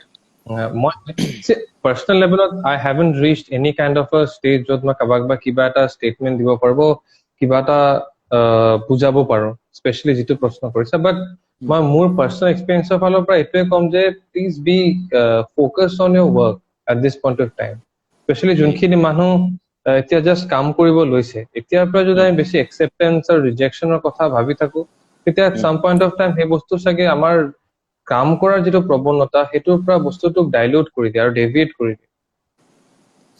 personal level I haven't reached any kind of a stage যত মই কাবাক বা কিবা এটা statement দিব পারবো কিবা এটা বুজাব পাৰো especially যেটো প্ৰশ্ন কৰিছা but মই মোৰ পাৰ্সোনাল এক্সপেৰিয়েন্সৰ ফালৰ পৰা এটোৱে কম যে please be focused on your work at this point of time specially যোনখিনি মানুহ এতিয়া জাস্ট কাম কৰিব লৈছে এতিয়াৰ পৰা যদি আমি বেছি একসেপ্টেন্স আৰু ৰিজেকশনৰ কথা ভাবি থাকো তেতিয়া সাম পইন্ট অফ টাইম সেই বস্তু চাগে আমাৰ কাম কৰাৰ যেটো প্ৰবণতা হেতুৰ পৰা বস্তুটোক ডাইলিউট কৰি দিয়ে আৰু ডেভিয়েট কৰি দিয়ে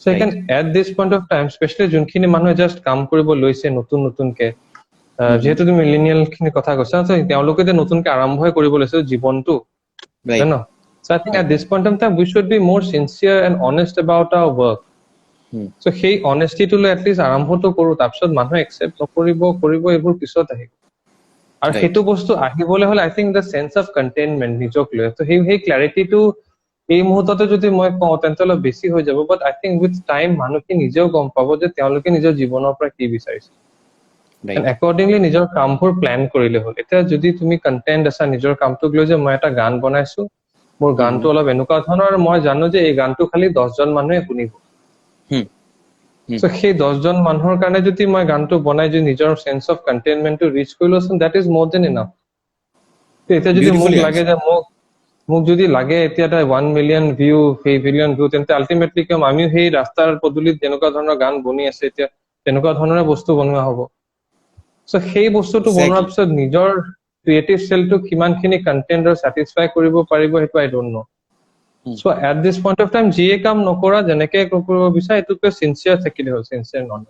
so I can at this point of time especially যোনখিনি মানুহে জাস্ট কাম কৰিব লৈছে নতুন নতুনকে যেহেতু তুমি মিলেনিয়াল খিনি কথা কৈছা so তেওঁলোকে যে নতুনকে আৰম্ভই কৰিব লৈছে জীৱনটো Right. no so I think at this point of time we should be more sincere and honest about our work so সেই honesty to at least আৰম্ভটো কৰো তাৰপিছত মানুহে accept কৰিব এইবোৰ পিছত আহিব আৰু Right. হেতু বস্তু আহিবলৈ হলে I think the sense of containment নিজক লৈ তো সেই clarity টো এই মুহূৰ্ততে যদি মই কওঁ তেন্তে অলপ বেছি হৈ যাব but I think with time মানুহকে নিজেও গম পাব যে তেওঁলোকে নিজৰ জীৱনৰ পৰা কি বিচাৰিছে Right. and accordingly নিজৰ কামবোৰ প্ল্যান কৰিলে হ'ল এতিয়া যদি তুমি কন্টেন্ট আছা নিজৰ কামটোক লৈ যে মই এটা গান বনাইছো মোৰ গানটো অলপ এনেকুৱা ধৰণৰ আৰু মই জানো যে এই গানটো খালি 10 জন মানুহে শুনিব so সেই 10 জন মানুহৰ কাৰণে যদি মই গানটো বনাই যে নিজৰ sense of containment to reach কৰিলো so that is more than enough এতিয়া যদি মোক Beautifully লাগে যে মোক যদি লাগে এতিয়া 1 মিলিয়ন ভিউ সেই বিলিয়ন ভিউ তেন্তে আলটিমেটলি কম আমি সেই ৰাস্তাৰ পদুলিত যেনেকুৱা ধৰণৰ গান বনি আছে এতিয়া তেনেকুৱা ধৰণৰ বস্তু বনোৱা হ'ব so সেই বস্তুটো বনোৱাৰ পিছত নিজৰ ক্ৰিয়েটিভ সেলটো কিমানখিনি কন্টেন্টৰ স্যাটিসফাই কৰিব পাৰিব হেতু I don't know so at this point of time যিয়ে কাম নকৰা যেনেকে কৰিব বিচাৰে এটুকে সিনসিয়াৰ থাকিলে হ'ল সিনসিয়াৰ নন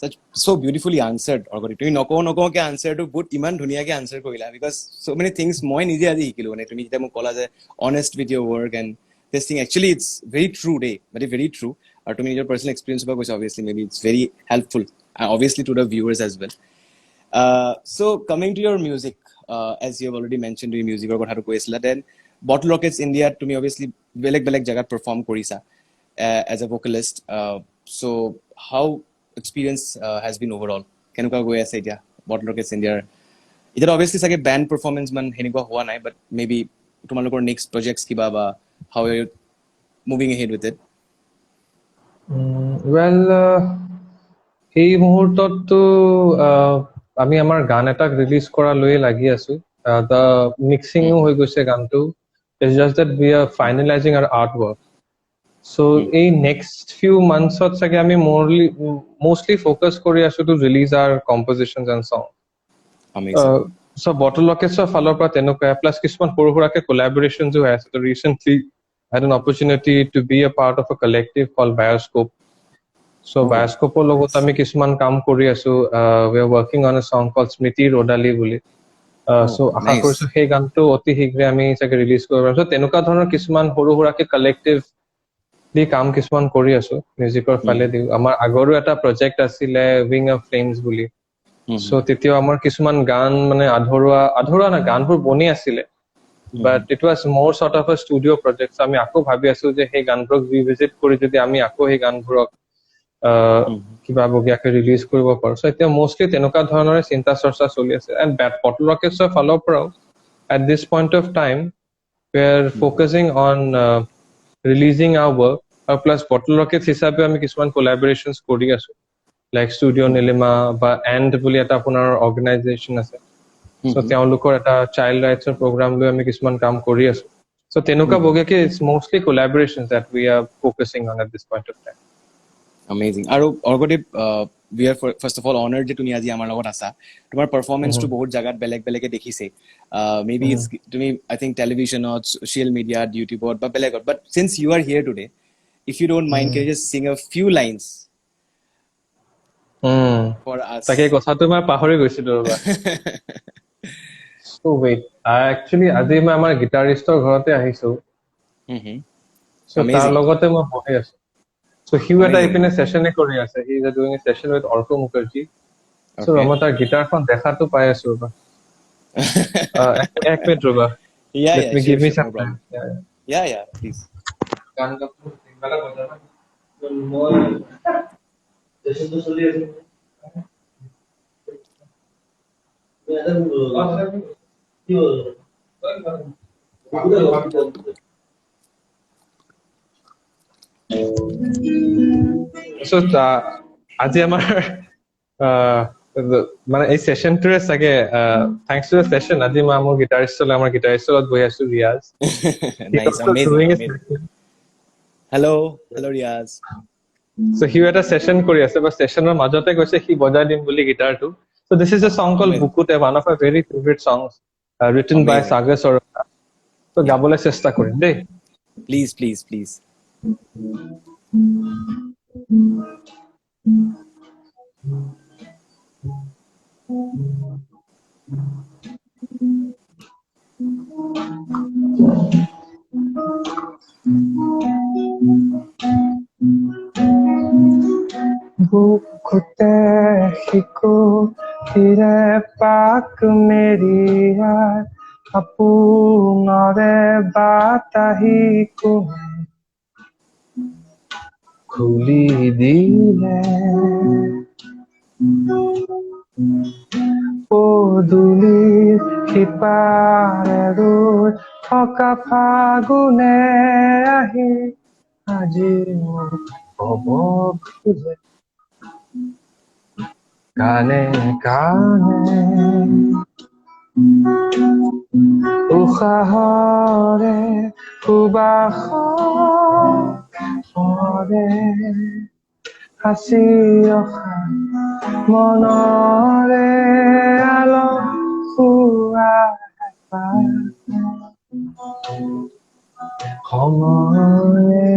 Such so beautifully answered Orgoti তুমি নকও কে answer to বহুত ইমান ধুনিয়াকে answer কৰিলা because so many things মই নিজে আজি শিকিলো মানে তুমি যেতিয়া মোক কলা যে honest with your work and this thing actually it's very true very true আৰু তুমি নিজৰ personal experience পৰা কৈছা obviously maybe it's very helpful obviously to the viewers as well so coming to your music as you have already mentioned your music কথাটো কৈছিলা then Bottle Rockets India তুমি obviously বেলেগ জায়গাত perform কৰিছা as a vocalist so how experience has been overall kenuka goi ase etia Bottle Rockets India either obviously sage band performance man heniko howa nai but maybe tumalokor next projects kiba ba how are you moving ahead with it well এই মুহূৰ্তটো আমি আমাৰ গান এটা release কৰা লৈ লাগি আছো the mixing হৈ গৈছে গানটো it's just that we are finalizing our artwork so এই next few months ot sage ami mostly focus kori asu to release our compositions and songs amazing so Bottle Rockets falor pra tenuka plus kisman horu horake collaborations jo ase so recently I had an opportunity to be a part of a collective called Bioscope so Bioscope logot ami kisman kaam kori asu we are working on a song called Smriti Rodali boli so aha korisu he ganto oti higre ami sage release korbo so tenuka dhoroner kisman horu horake collective দি কাম কিছুমান কৰি আছো মিউজিকৰ ফালে দি আমাৰ আগৰো এটা project আছিলে wing of flames bully so তেতিয়া আমাৰ কিছুমান গান মানে আধৰুৱা না গানবোৰ বনি আছিলে বাট ইট ওয়াজ মোৰ sort of a studio project আমি আকো ভাবি আছো যে সেই গানবোৰক ৰিভিজিট কৰি যদি আমি আকো সেই গানবোৰক কিবা বগিয়াকে ৰিলিজ কৰিব পাৰো সো এতিয়া মোষ্টলি তেনেকুৱা ধৰণৰ চিন্তা চৰ্চা চলি আছে এন্ড Bottle Rockets ফলো পৰাও at this point of time we are focusing on releasing our work plus Bottle Rockets hisabe ami kisman collaborations kori asu like Studio Nilima ba and boli eta apunar organization ase so teolukor eta child rights program loi ami kisman kaam kori asu so tenuka boge ke it's mostly collaborations that we are focusing on at this point of time amazing aru Orgoti we are first of all honored je tumi aji amar logot asa tomar performance to bahut jagat beleg e dekhise maybe it's to me I think television or social media YouTube or but since you are here today if you don't mind can you just sing a few lines for us take kothatu ma pahori goisilu roba so wait actually aji ma amar guitarist ghorote ahisu so tar logote ma bohi asu so he eta ipine session e kori ase he is doing a session with Orko Mukherjee so amata guitar khon dekha to pai asu roba ek minute roba let me give me some time yeah please গান গাবো তিনবেলা বজাবা মই session to চলি আছে so আজি আমাৰ মানে এই সেশনটোৰে চাগে thanks to the session আজি মই মোৰ গিটাৰিষ্টৰ লগত বহি আছো ৰিয়াজ He's Nice, also amazing, doing his amazing. session. Hello, hello, Riaz. So সিও এটা সেশন কৰি আছে বা সেশনৰ মাজতে কৈছে সি বজাই দিম বুলি গিটাৰটো so this is a song called Amazing, Bukute one of my very favorite songs written by amazing. Sagar Sarokar so Yeah. গাবলৈ চেষ্টা কৰিম দেই Please, please, please. বুকুতে শিশুটিৰে পাক মেৰিয়াই আপোনৰে বাতাহি খুলি দিলে পদূলিৰ সিপাৰে ৰৈ থকা ফাগুনে আহি আজি মোক ক'ব খোজে গানে গানে উশাহৰে সুবাসৰে সাঁচি ৰখা মনৰে আলসুৱা সময়ে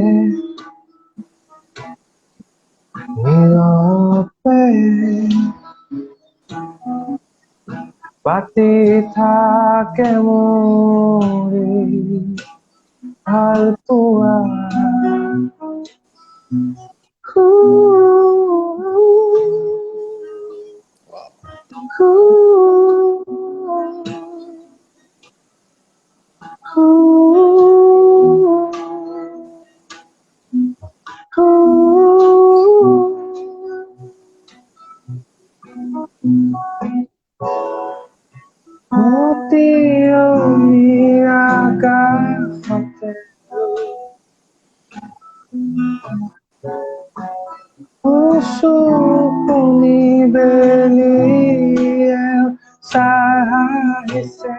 নীৰৱে পাতি থাকে মোৰে ভাল পোৱা আকাশতে শুনি বেলিয়ে চাহিছে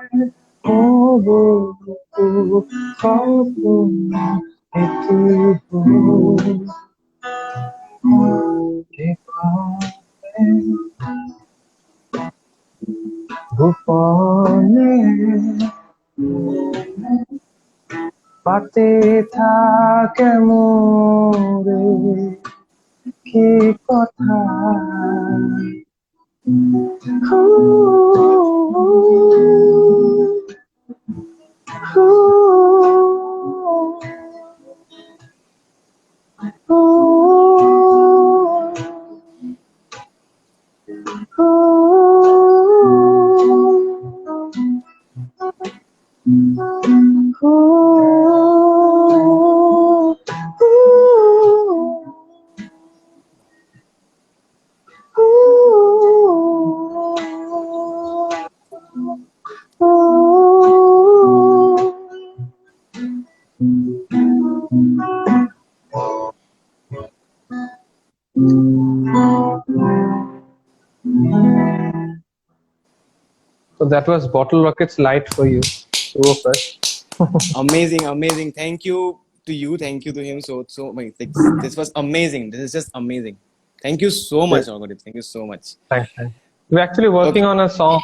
সপোন এটি গোপনে পাতি থাকে মোৰে কি কথা So that was Bottle Rockets Light for you. Go first. Amazing, amazing. Thank you to you. Thank you to him. So like, this was amazing. This is just amazing. Thank you so much, Orgodip. Thank you so much. Thanks. We're actually working on a song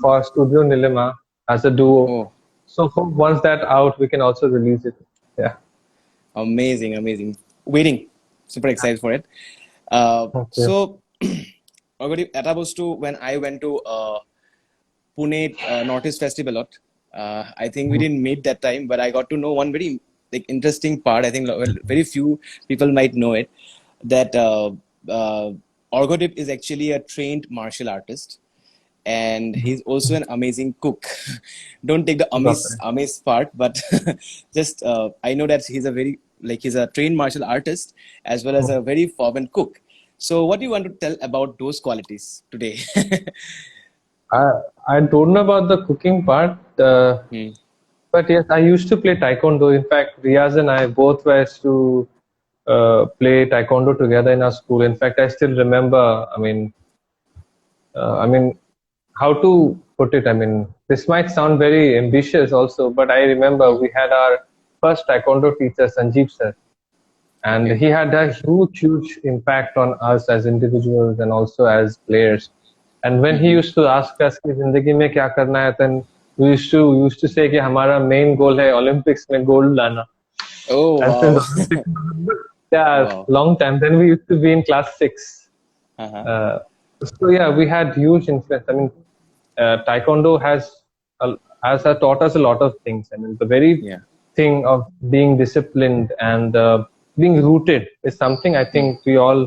for Studio Nilima as a duo. Oh, So hope once that out, we can also release it. Yeah. amazing, amazing. Waiting. Super excited for it. Okay. So, Orgodip, এটা বস্তু when I went to Pune Northeast Festival, I think we didn't meet that time, but I got to know one very like interesting part. I think very few people might know it. That Orgodip is actually a trained martial artist, and he's also an amazing cook. Don't take the amis part, but just I know that he's a trained martial artist as well as a very fervent cook. So, what do you want to tell about those qualities today? I don't know about the cooking part, but yes, I used to play taekwondo. In fact, Riaz and I both were to play taekwondo together in our school. In fact, I still remember. I mean, I mean, how to put it? I mean, this might sound very ambitious also, but I remember we had our first taekwondo teacher, Sanjeev sir, and Okay. he had a huge impact on us as individuals and also as players. And when he used to ask us कि जिंदगी में क्या करना है, then we used to say कि हमारा main goal है Olympics में gold लाना. Oh, And wow. since Olympics, yeah, Wow. long time. Then we used to be in class 6. Uh-huh. So yeah, we had huge influence. I mean, Taekwondo has taught us a lot of things. I mean, the very Yeah. thing of being disciplined and being rooted is something I think we all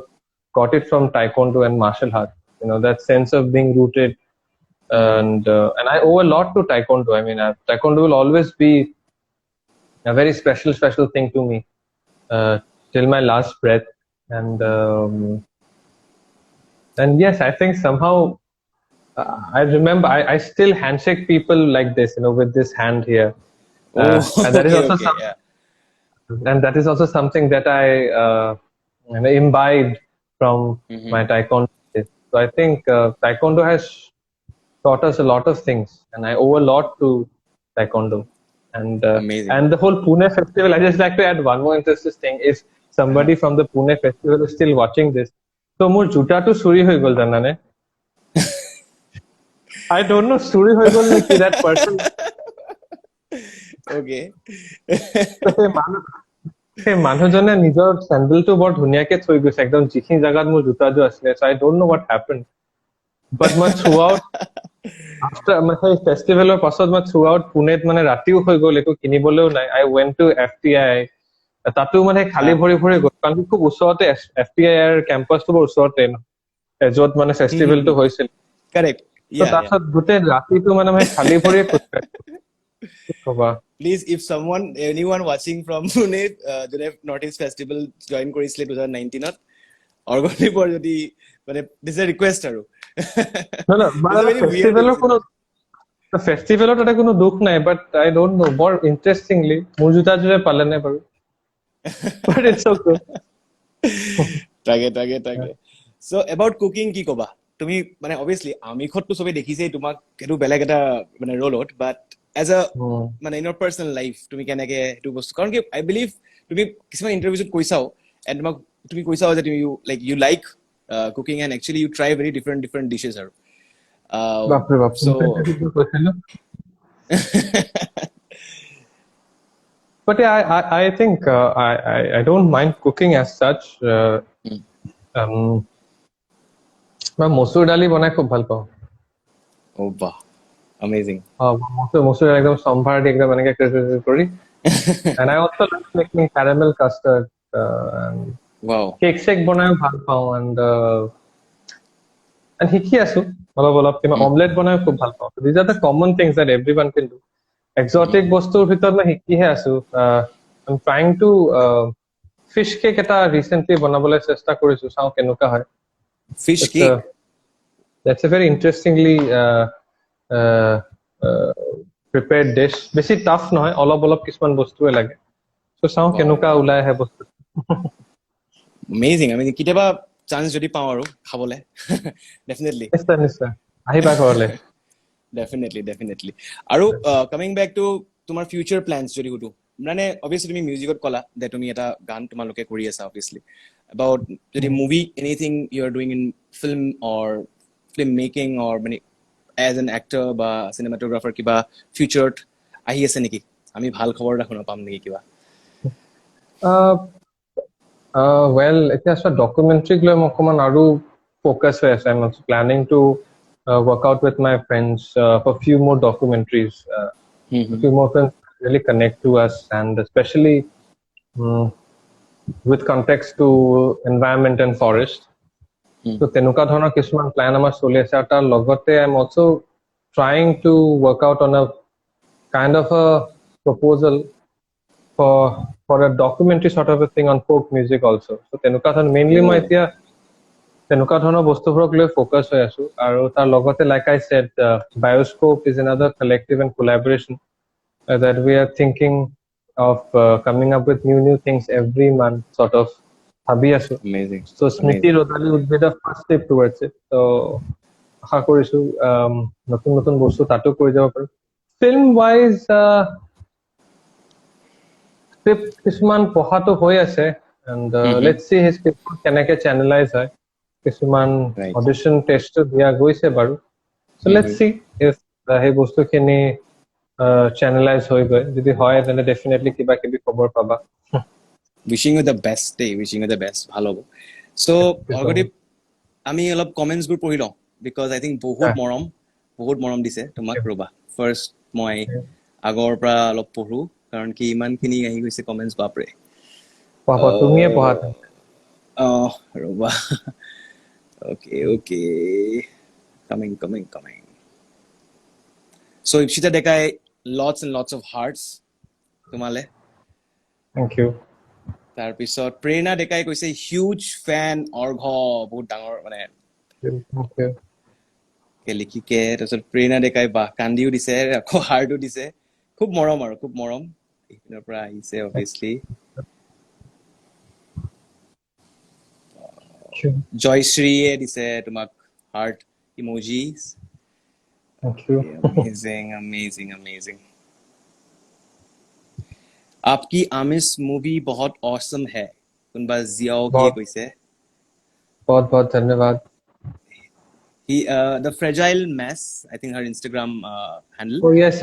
got it from Taekwondo and martial arts. You know, that sense of being rooted, and I owe a lot to Taekwondo. I mean, Taekwondo will always be a very special thing to me till my last breath. And yes, I think somehow I remember I still handshake people like this, you know, with this hand here. Oh, And that is okay, also okay, yeah. and that is also something that I imbibed from my Taekwondo days. So I think Taekwondo has taught us a lot of things, and I owe a lot to Taekwondo. Amazing. And the whole Pune festival, I just like to add one more interesting thing. If somebody from the Pune festival is still watching this, so মোৰ জোতাটো চুৰি হৈ গ'ল জানানে? I don't know, চুৰি হৈ গ'ল নেকি that person. Okay. সেই মানুহজনে নিজৰ চেণ্ডেলটো বৰ ধুনীয়াকে থৈ গৈছে একদম যিখিনি জাগাত মোৰ জোতাযোৰ আছিলে. So I don't know what happened. But মই throughout after সেই ফেষ্টিভেলৰ পাছত মই throughout পুনেত মানে ৰাতিও হৈ গ'ল, একো কিনিবলৈও নাই. I went to FTI. তাতো মানে খালী ভৰি গ'ল, কাৰণ খুব ওচৰতে FTI কেম্পাছটো বৰ ওচৰতে ন, য'ত মানে ফেষ্টিভেলটো হৈছিল. Correct. So Yeah, yeah. তাৰপিছত গোটেই ৰাতিটো মানে মই খালী ভৰিয়ে খোজকাঢ়িছো. কি ক'বা? Please, if anyone watching from Pune, যোনে North East Festival join কৰিছিলে 2019 অৰ্গনিপৰ যদি মানে this is a request আৰু ফেষ্টিভেলৰ তাতে কোনো দুখ নাই, বাট আই ডোন্ট নো, বৰ ইণ্টাৰেষ্টিংলি মোৰ জোতাযোৰে পালে নে বাৰু? But it's okay. তাকে so about cooking কি কবা তুমি? মানে obviously আমিখতটো সবে দেখিছেই তোমাক সেইটো বেলেগ এটা মানে ৰোলত, বাট as a মানে in your personal life তুমি কেনেকে সেইটো বস্তু, কাৰণ কি I believe তুমি কিছুমান ইন্টাৰভিউত কৈছাও and তোমাক তুমি কৈছাও যে তুমি you like cooking and actually you try very different dishes আৰু বাপৰে বাপ, so but yeah, I think I don't mind cooking as such. মই মচুৰ দালি বনাই খুব ভাল পাওঁ. oh বাহ, amazing. মচুৰ দালি একদম সম্ভাৰ দি একদম এনেকে কৰি. And I also like making caramel custard. Wow. Cake বনাই ভাল পাওঁ, and শিকি আছো অলপ কিবা অমলেট বনাই খুব ভাল পাওঁ. These are the common things that everyone can do. Exotic বস্তুৰ ভিতৰত মই শিকিহে আছো. I'm trying to fish cake এটা recently বনাবলৈ চেষ্টা কৰিছো, চাওঁ কেনেকুৱা হয়. Fish cake? That's a very interestingly prepared dish. বেছি টাফ নহয়, অলপ কিছুমান বস্তুৱে লাগে. So চাওঁ কেনেকুৱা ওলাই আহে বস্তু. Amazing. I mean, কেতিয়াবা চান্স যদি পাওঁ আৰু খাবলৈ definitely. নিশ্চয় আহিবা ঘৰলৈ. Definitely. আৰু coming back to তোমাৰ future plans যদি সুধো, মানে obviously তুমি মিউজিকত ক'লা যে তুমি এটা গান তোমালোকে কৰি আছা obviously, about যদি movie, anything you are doing in film or film making or মানে as an actor বা cinematographer কিবা future আহি আছে নেকি? আমি ভাল খবৰ এটা শুনা পাম নেকি কিবা? Well, এতিয়া ডকুমেণ্টাৰীক লৈ মই অকণমান আৰু ফ'কাছ হৈ আছে. I'm also planning to work out with my friends for a few more documentaries. A few more films really connect to us, and especially with context to environment and forest. So তেনেকুৱা ধৰণৰ কিছুমান plan আমাৰ চলি আছে. আৰু তাৰ লগতে I'm also trying to work out on a kind of a proposal for a documentary sort of a thing on folk music also. So তেনেকুৱা ধৰণৰ mainly মই এতিয়া তেনেকুৱা ধৰণৰ বস্তুবোৰক লৈ ফ'কাছ হৈ আছো. আৰু তাৰ লগতে like I said, Bioscope is another collective and collaboration that we are thinking of coming up with new things every month sort of ভাবি আছো. Amazing. So Smriti Rodali would be the first step towards it. So আশা কৰিছো নতুন নতুন বস্তু তাতো কৰি যাব পাৰো ফিল্ম ৱাইজ স্ক্ৰিপ্ট কিছুমান পঢ়াটো হৈ আছে এণ্ড লেটছ সি সেই স্ক্ৰিপ্ট কেনেকে চেনেলাইজ হয় কিছুমান Right. অডিশ্যন টেষ্টটো দিয়া গৈছে বাৰু চ' লেটছ সি ইফ সেই বস্তুখিনি চেনেলাইজ হৈ গৈ যদি হয় তেন্তে ডেফিনেটলি কিবা কিবি খবৰ পাবা Wishing you the best day. Wishing you the best. ভাল হ'ব. So, অৰ্গদীপ আমি অলপ কমেণ্টছবোৰ পঢ়ি লওঁ বিকজ আই থিংক বহুত মৰম দিছে তোমাক ৰ'বা ফাৰ্ষ্ট মই আগৰ পৰা অলপ পঢ়ো কাৰণ কি ইমানখিনি আহি গৈছে কমেণ্টছ বাপৰে পঢ়া তুমিয়ে পঢ়া ৰ'বা অ'কে কামিং চ' ইপচিতা ডেকাই lots and lots of hearts তোমালে থেংক ইউ তাৰপিছত প্ৰেৰণা ডেকাই কৈছে হিউজ ফেন অৰ্ঘ বহুত ডাঙৰ মানে লিখিকে তাৰপিছত প্ৰেৰণা ডেকাই বাহ কান্দিও দিছে আকৌ হাৰ্টো দিছে খুব মৰম এইপিনৰ পৰা আহিছে অভিয়াছলি জয়শ্ৰীয়ে দিছে তোমাক হাৰ্ট ইমোজিজ Thank you. अमेजिंग आपकी आमिस मूवी बहुत ऑसम है कुनबा जियाओ की কৈছে बहुत धन्यवाद he the fragile mess I think her Instagram handle oh yes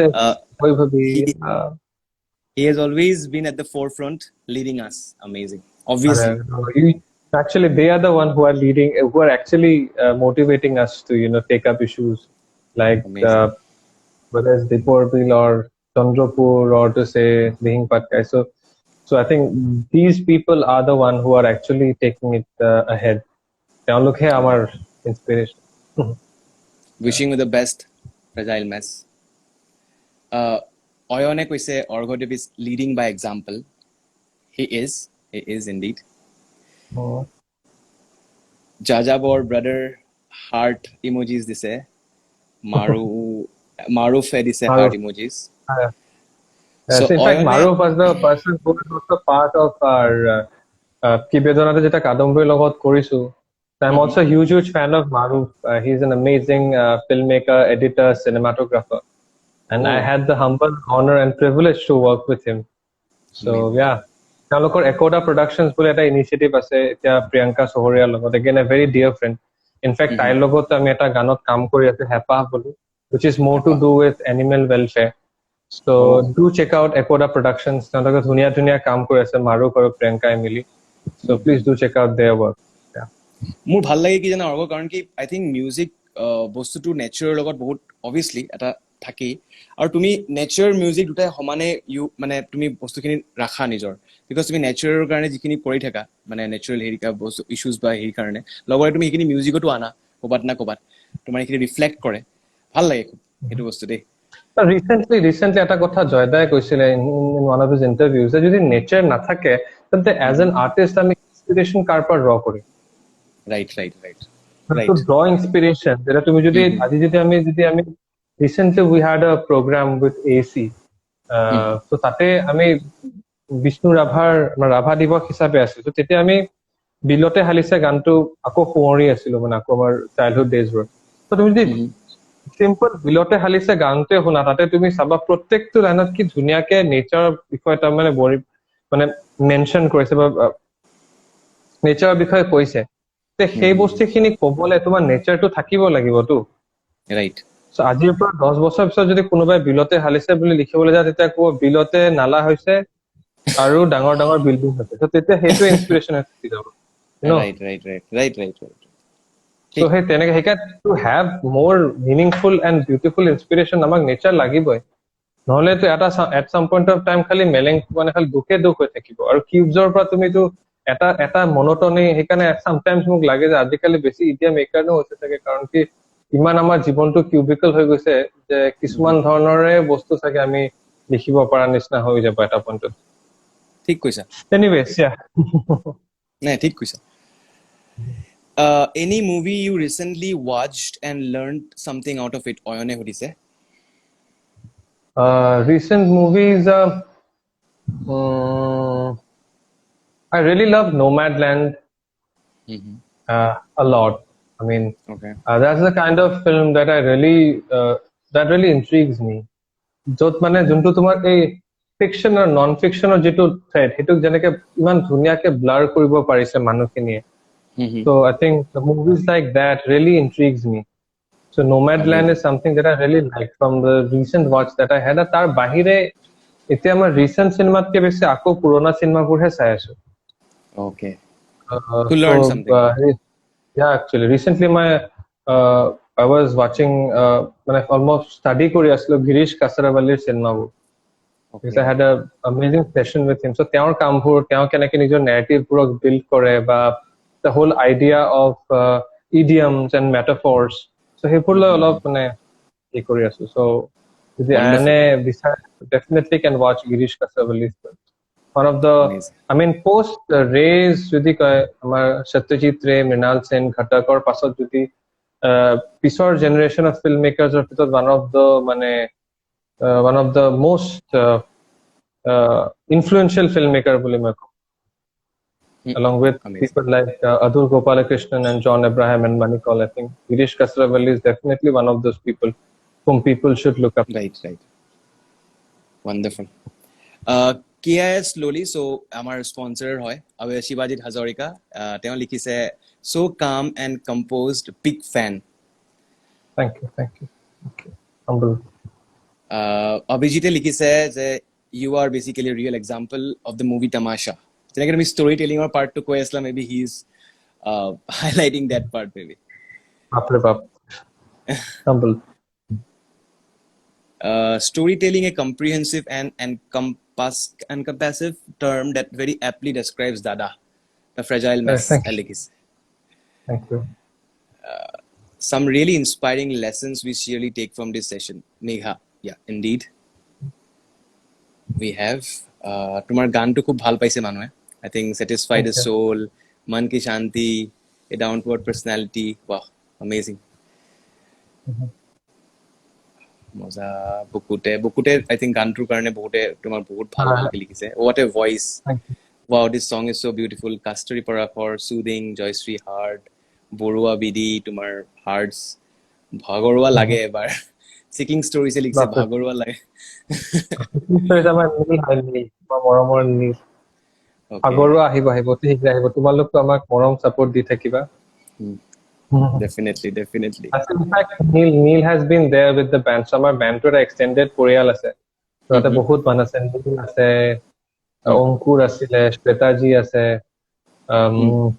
he has always been at the forefront leading us amazing obviously actually they are the one who are leading who are actually motivating us to take up issues like whether it's Dipor Bill or Chandrapur or to say Dihing Patkai so I think these people are the one who are actually taking it ahead look here our inspiration wishing you the best fragile mess Oyone koise Orghodev is leading by example he is indeed Jajabor brother heart emojis dise Maruf dise heart emojis so in fact Maruf was the person who was also part of our Kibedonate jeta Kadamboi logot korisu I'm also a huge fan of Maruf he's an amazing filmmaker editor cinematographer and I had the humble honor and privilege to work with him so yeah তেওঁলোকৰ Ekoda Productions বুলি এটা initiative আছে এতিয়া প্ৰিয়ংকা সোহৰিয়াৰ লগত again a very dear friend in fact তাইৰ লগত আমি এটা গানত কাম কৰি আছো হেপা বুলি which is more to do with animal welfare so do check out Ekoda Productions তেওঁলোকে ধুনীয়া কাম কৰি আছে মাৰুক আৰু প্ৰিয়ংকাই মিলি so please do check out their work মোৰ ভাল লাগে কি জানা অৰ্গ কাৰণ কি আই থিংক মিউজিক বস্তুটো নেচাৰৰ লগত বহুত অবভিয়াছলি এটা থাকি আৰু তুমি নেচাৰ মিউজিক দুটাই সমানে মানে তুমি বস্তুখিনি ৰাখা নিজৰ বিকজ তুমি নেচাৰৰ কাৰণে যিখিনি কৰি থাকা মানে নেচাৰেল হেৰিকা বস্তু ইছ্যুজ বা হেৰি কাৰণে লগতে তুমি সেইখিনি মিউজিকতো আনা ক'বাত না ক'বাত তোমাৰ এইখিনি ৰিফ্লেক্ট কৰে ভাল লাগে খুব সেইটো বস্তু দেই recently এটা কথা জয়দাই কৈছিলে in one of his interviews যে যদি নেচাৰ নাথাকে তেন্তে as an artist আমি ইনস্পিৰেশন কাৰ পৰা draw Karim right to draw inspiration যেটা তুমি যদি আজি যদি আমি recently we had a program with AC so তাতে আমি বিষ্ণু ৰাভা দিৱস হিচাপে আছিল তো তেতিয়া আমি বিলতে হালিছে গানটো আকৌ শুৱৰি আছিল মানে আকৌ আমাৰ চাইল্ডহুড ডেজবোৰ তো তুমি যদি সিম্পল বিলতে হালিছে গানটোৱে শুনা তাতে তুমি চাবা প্ৰত্যেকটো লাইনত কি ধুনীয়াকে নেচাৰৰ বিষয়ে তাৰ মানে মেনশন কৰিছে বা নেচাৰৰ বিষয়ে কৈছে তে সেই বস্তুখিনি ক'বলৈ তোমাৰ নেচাৰটো থাকিব লাগিবতো ৰাইট সো আজিৰ পৰা 10 বছৰ পিছত যদি কোনোবাই বিলতে হালিছে বুলি লিখিবলৈ যায় তেতিয়া কো বিলতে নালা হৈছে আৰু ডাঙৰ বিল্ডিং হৈছে তো তেতিয়া হেতু ইনস্পিৰেশন হৈ যাব right so hey teneke heka to have more meaningful and beautiful inspiration আমাক নেচাৰ লাগিবই নহলে তো এটা at some point of time খালি মেলেং মানে খালি দুখ হৈ থাকিব আৰু কিউবছৰ পৰা তুমি তো এটা মনোটনি হেকানে sometimes মোক লাগে যে আজিকালি বেছি এতিয়া মেকাৰনো হৈছে থাকে কাৰণ কি ইমান আমাৰ জীৱনটো কিউবিকল হৈ গৈছে যে কিছুমান ধৰণৰে বস্তু থাকে আমি লিখিব পৰা নিচিনা হৈ যাব এটা পইণ্টত ঠিক কৈছা anyways yeah নাই ঠিক কৈছা any movie you recently watched and learned something out of it oyone hodise recent movies I really love Nomadland a lot I mean, Okay. that's the kind of film that I really that really intrigues me. য'ত মানে যোনটো তোমাৰ এই fiction আৰু নন ফিকশ্যনৰ যিটো thread সেইটোক যেনেকে ইমান ধুনীয়াকে ব্লাৰ কৰিব পাৰিছে মানুহখিনিয়ে Mm-hmm. so I think the movies like that really intrigues me so Nomadland is something that I really like from the recent watch that I had তাৰ বাহিৰে এতিয়া মই ৰিসেন্ট সিনেমাতকে বেছি আকৌ পুৰণা সিনেমাবোৰহে চাই আছো Okay. to learn something. Yeah, actually recently I was watching মানে almost study কৰি আছিলো গিৰীশ কাছৰাৱালীৰ চিনেমাবোৰ because I had a amazing session with him so তেওঁৰ কামবোৰ তেওঁ কেনেকে নিজৰ narrativeবোৰক build কৰে বা the whole idea of idioms and metaphors so সেইবোৰ লৈ অলপ মানে কি কৰি আছো so যদি Wonderful. আনে বিচাৰে definitely can watch Girish কাছৰাৱালী's one of the Amazing. I mean post rays যদি কয় আমাৰ সত্যজিৎ ৰে মৃণাল সেন ঘটকৰ পাছত যদি পিছৰ generation of filmmakers or one of the মানে one of the most influential filmmaker বুলি মই কওঁ along with Amazing. people like Adur Gopalakrishnan and John Abraham and Manikal I think Girish Kasravalli is definitely one of those people whom people should look up to. Right. Wonderful. KIS slowly so আমাৰ sponsor হয় আৰু শিৱাজিত হাজৰিকা তেওঁ লিখিছে so calm and composed big fan. Thank you okay humble অভিজিতে লিখিছে যে you are basically a real example of the movie Tamasha. যেনেকৈ তুমি story telling or part to কৈ আছিলা maybe he is highlighting that part maybe. Bapre bap humble Storytelling a comprehensive and encompassive term that very aptly describes Dada, the fragile mess. Thank you. Some really inspiring lessons we surely take from this session. Megha, yeah, indeed. We have. Tumar gaan to khub bhal paise manue. I think satisfied the soul, man ki shanti, a downward personality. Wow, amazing. মজা বুকুতে I think গানটোৰ কাৰণে বহুতে তোমাৰ বহুত ভালকে লিখিছে what a voice wow this song is so beautiful Kasturi Parakhor soothing Joyশ্ৰী Hart বৰুৱা বিডি তোমাৰ hearts ভাগৰুৱা লাগে এবাৰ seeking stories লিখিছে ভাগৰুৱা লাগে মৰমৰ নীল ভাগৰুৱা আহিব তোমালোকতো আমাক মৰম support দি থাকিবা Definitely. In fact, Neil has been there with the band. So our band to extended পৰিয়াল আছে. তাতে বহুত মান আছে, নীল আছে, অংকুৰ আছিলে, শ্বেতাজি আছে,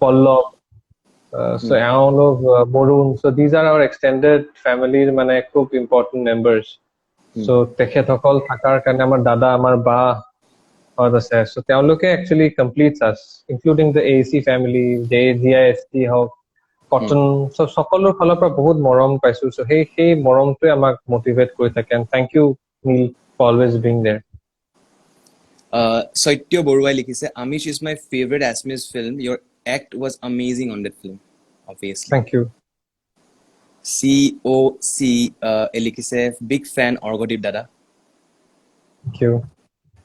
পল্লৱ, so এওঁলোক Varun. So these are our extended family মানে খুব important members. So তেখেতসকল থাকাৰ কাৰণে আমাৰ দাদা, আমাৰ বা আছে. So তেওঁলোকে actually completes us, including the AAC family, JDIST হওক, Cotton, so সকলোৰ ফালৰ পৰা বহুত মৰম পাইছো so সেই মৰমটোৱে আমাক মোটিভেট কৰি থাকে and thank you Neil for always being there Saitya Boruai likhise Amish is my favorite Assamese film your act was amazing on that film obviously thank you COC likhise big fan Orgodip dada thank you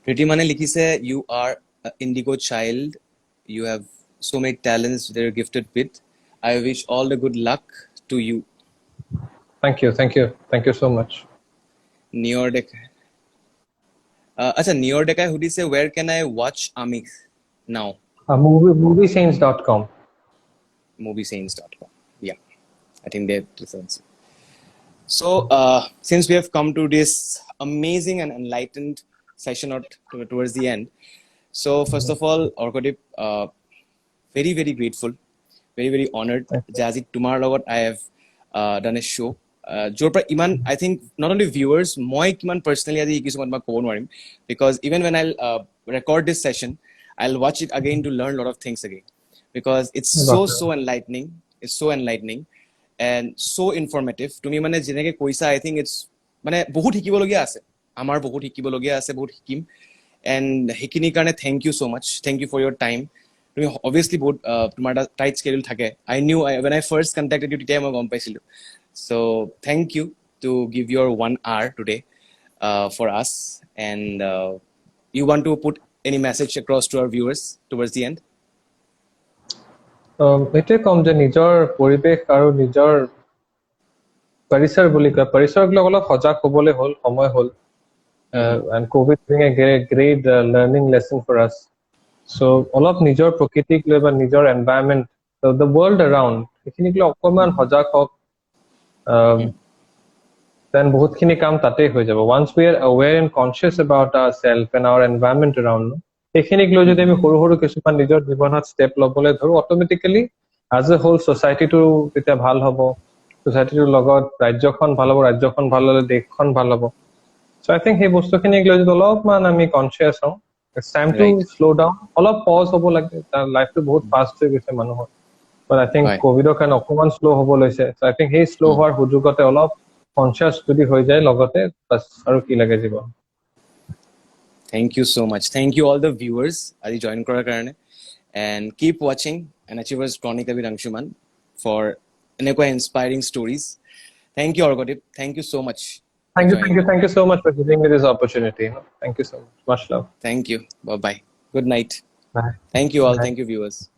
Priti Mane likhise you are an indigo child you have so many talents that you're gifted with I wish all the good luck to you. Thank you so much. Nior Dekai. Nior Dekai who say where can I watch Amish now? Moviesaints.com. Moviesaints.com. Yeah, I think they presents. So since we have come to this amazing and enlightened session towards the end, so first of all, Orgodip, very very grateful. Very honored Jazzy tomorrow logot I have done a show jor pra iman I think not only viewers moi kiman personally adi kisman ma kobo norim because even when I'll record this session I'll watch it again to learn a lot of things again because it's so enlightening and so informative to me mane jeneke koisa I think it's mane bahut hikibologia ase amar bahut hikibologia ase bahut hikim and hikini karone thank you so much thank you for your time obviously বহুত তোমাৰ tight schedule থাকে I knew when I first contacted you তেতিয়া মই গম পাইছিলো so thank you to give your 1 hour today for us and you want to put any message across to our viewers towards the end এইটোৱে ক'ম যে নিজৰ পৰিৱেশ আৰু নিজৰ পৰিসৰ বুলি কয় পৰিসৰক লৈ অলপ সজাগ হ'বলৈ হ'ল সময় হ'ল and covid being a great learning lesson for us so অলপ নিজৰ প্ৰকৃতিক লৈ বা নিজৰ environment the world around এইখিনিক লৈ অকমান সজাগ হওক then বহুতখিনি কাম তাতে হৈ যাব once we are aware and conscious about ourselves and our environment around এইখিনিক লৈ যদি আমি সৰু সৰু কিছুমান নিজৰ জীৱনত ষ্টেপ ল'বলৈ ধৰো অট'মেটিক্যালি as a whole society টো তেতিয়া ভাল হ'ব society-ৰ লগত ৰাজ্যখন ভাল হ'ব ৰাজ্যখন ভাল হ'লে দেশখন ভাল হ'ব so I think সেই বস্তুখিনিক লৈ যদি অলপমান আমি কনচিয়াছ হওঁ it's time to slow down অলপ পজ হ'ব লাগে লাইফটো বহুত ফাষ্ট হৈ গৈছে মানুহৰ but I think কোভিডৰ কাৰণে অকমান শ্লো হ'ব লৈছে so I think সেই শ্লো হোৱাৰ সুযোগতে অলপ কনচিয়াছ যদি হৈ যায় লগতে বাস আৰু কি লাগে জীৱন Thank you so much. Thank you all the viewers আজি join কৰাৰ কাৰণে and keep watching an Achievers Chronicle with Anshuman for এনেকুৱা inspiring stories. Thank you Orgodip. Thank you so much. Thank you so much for giving me this opportunity. Thank you so much. Much love. Thank you. Bye bye. Good night. Bye. Thank you all. Bye. Thank you viewers.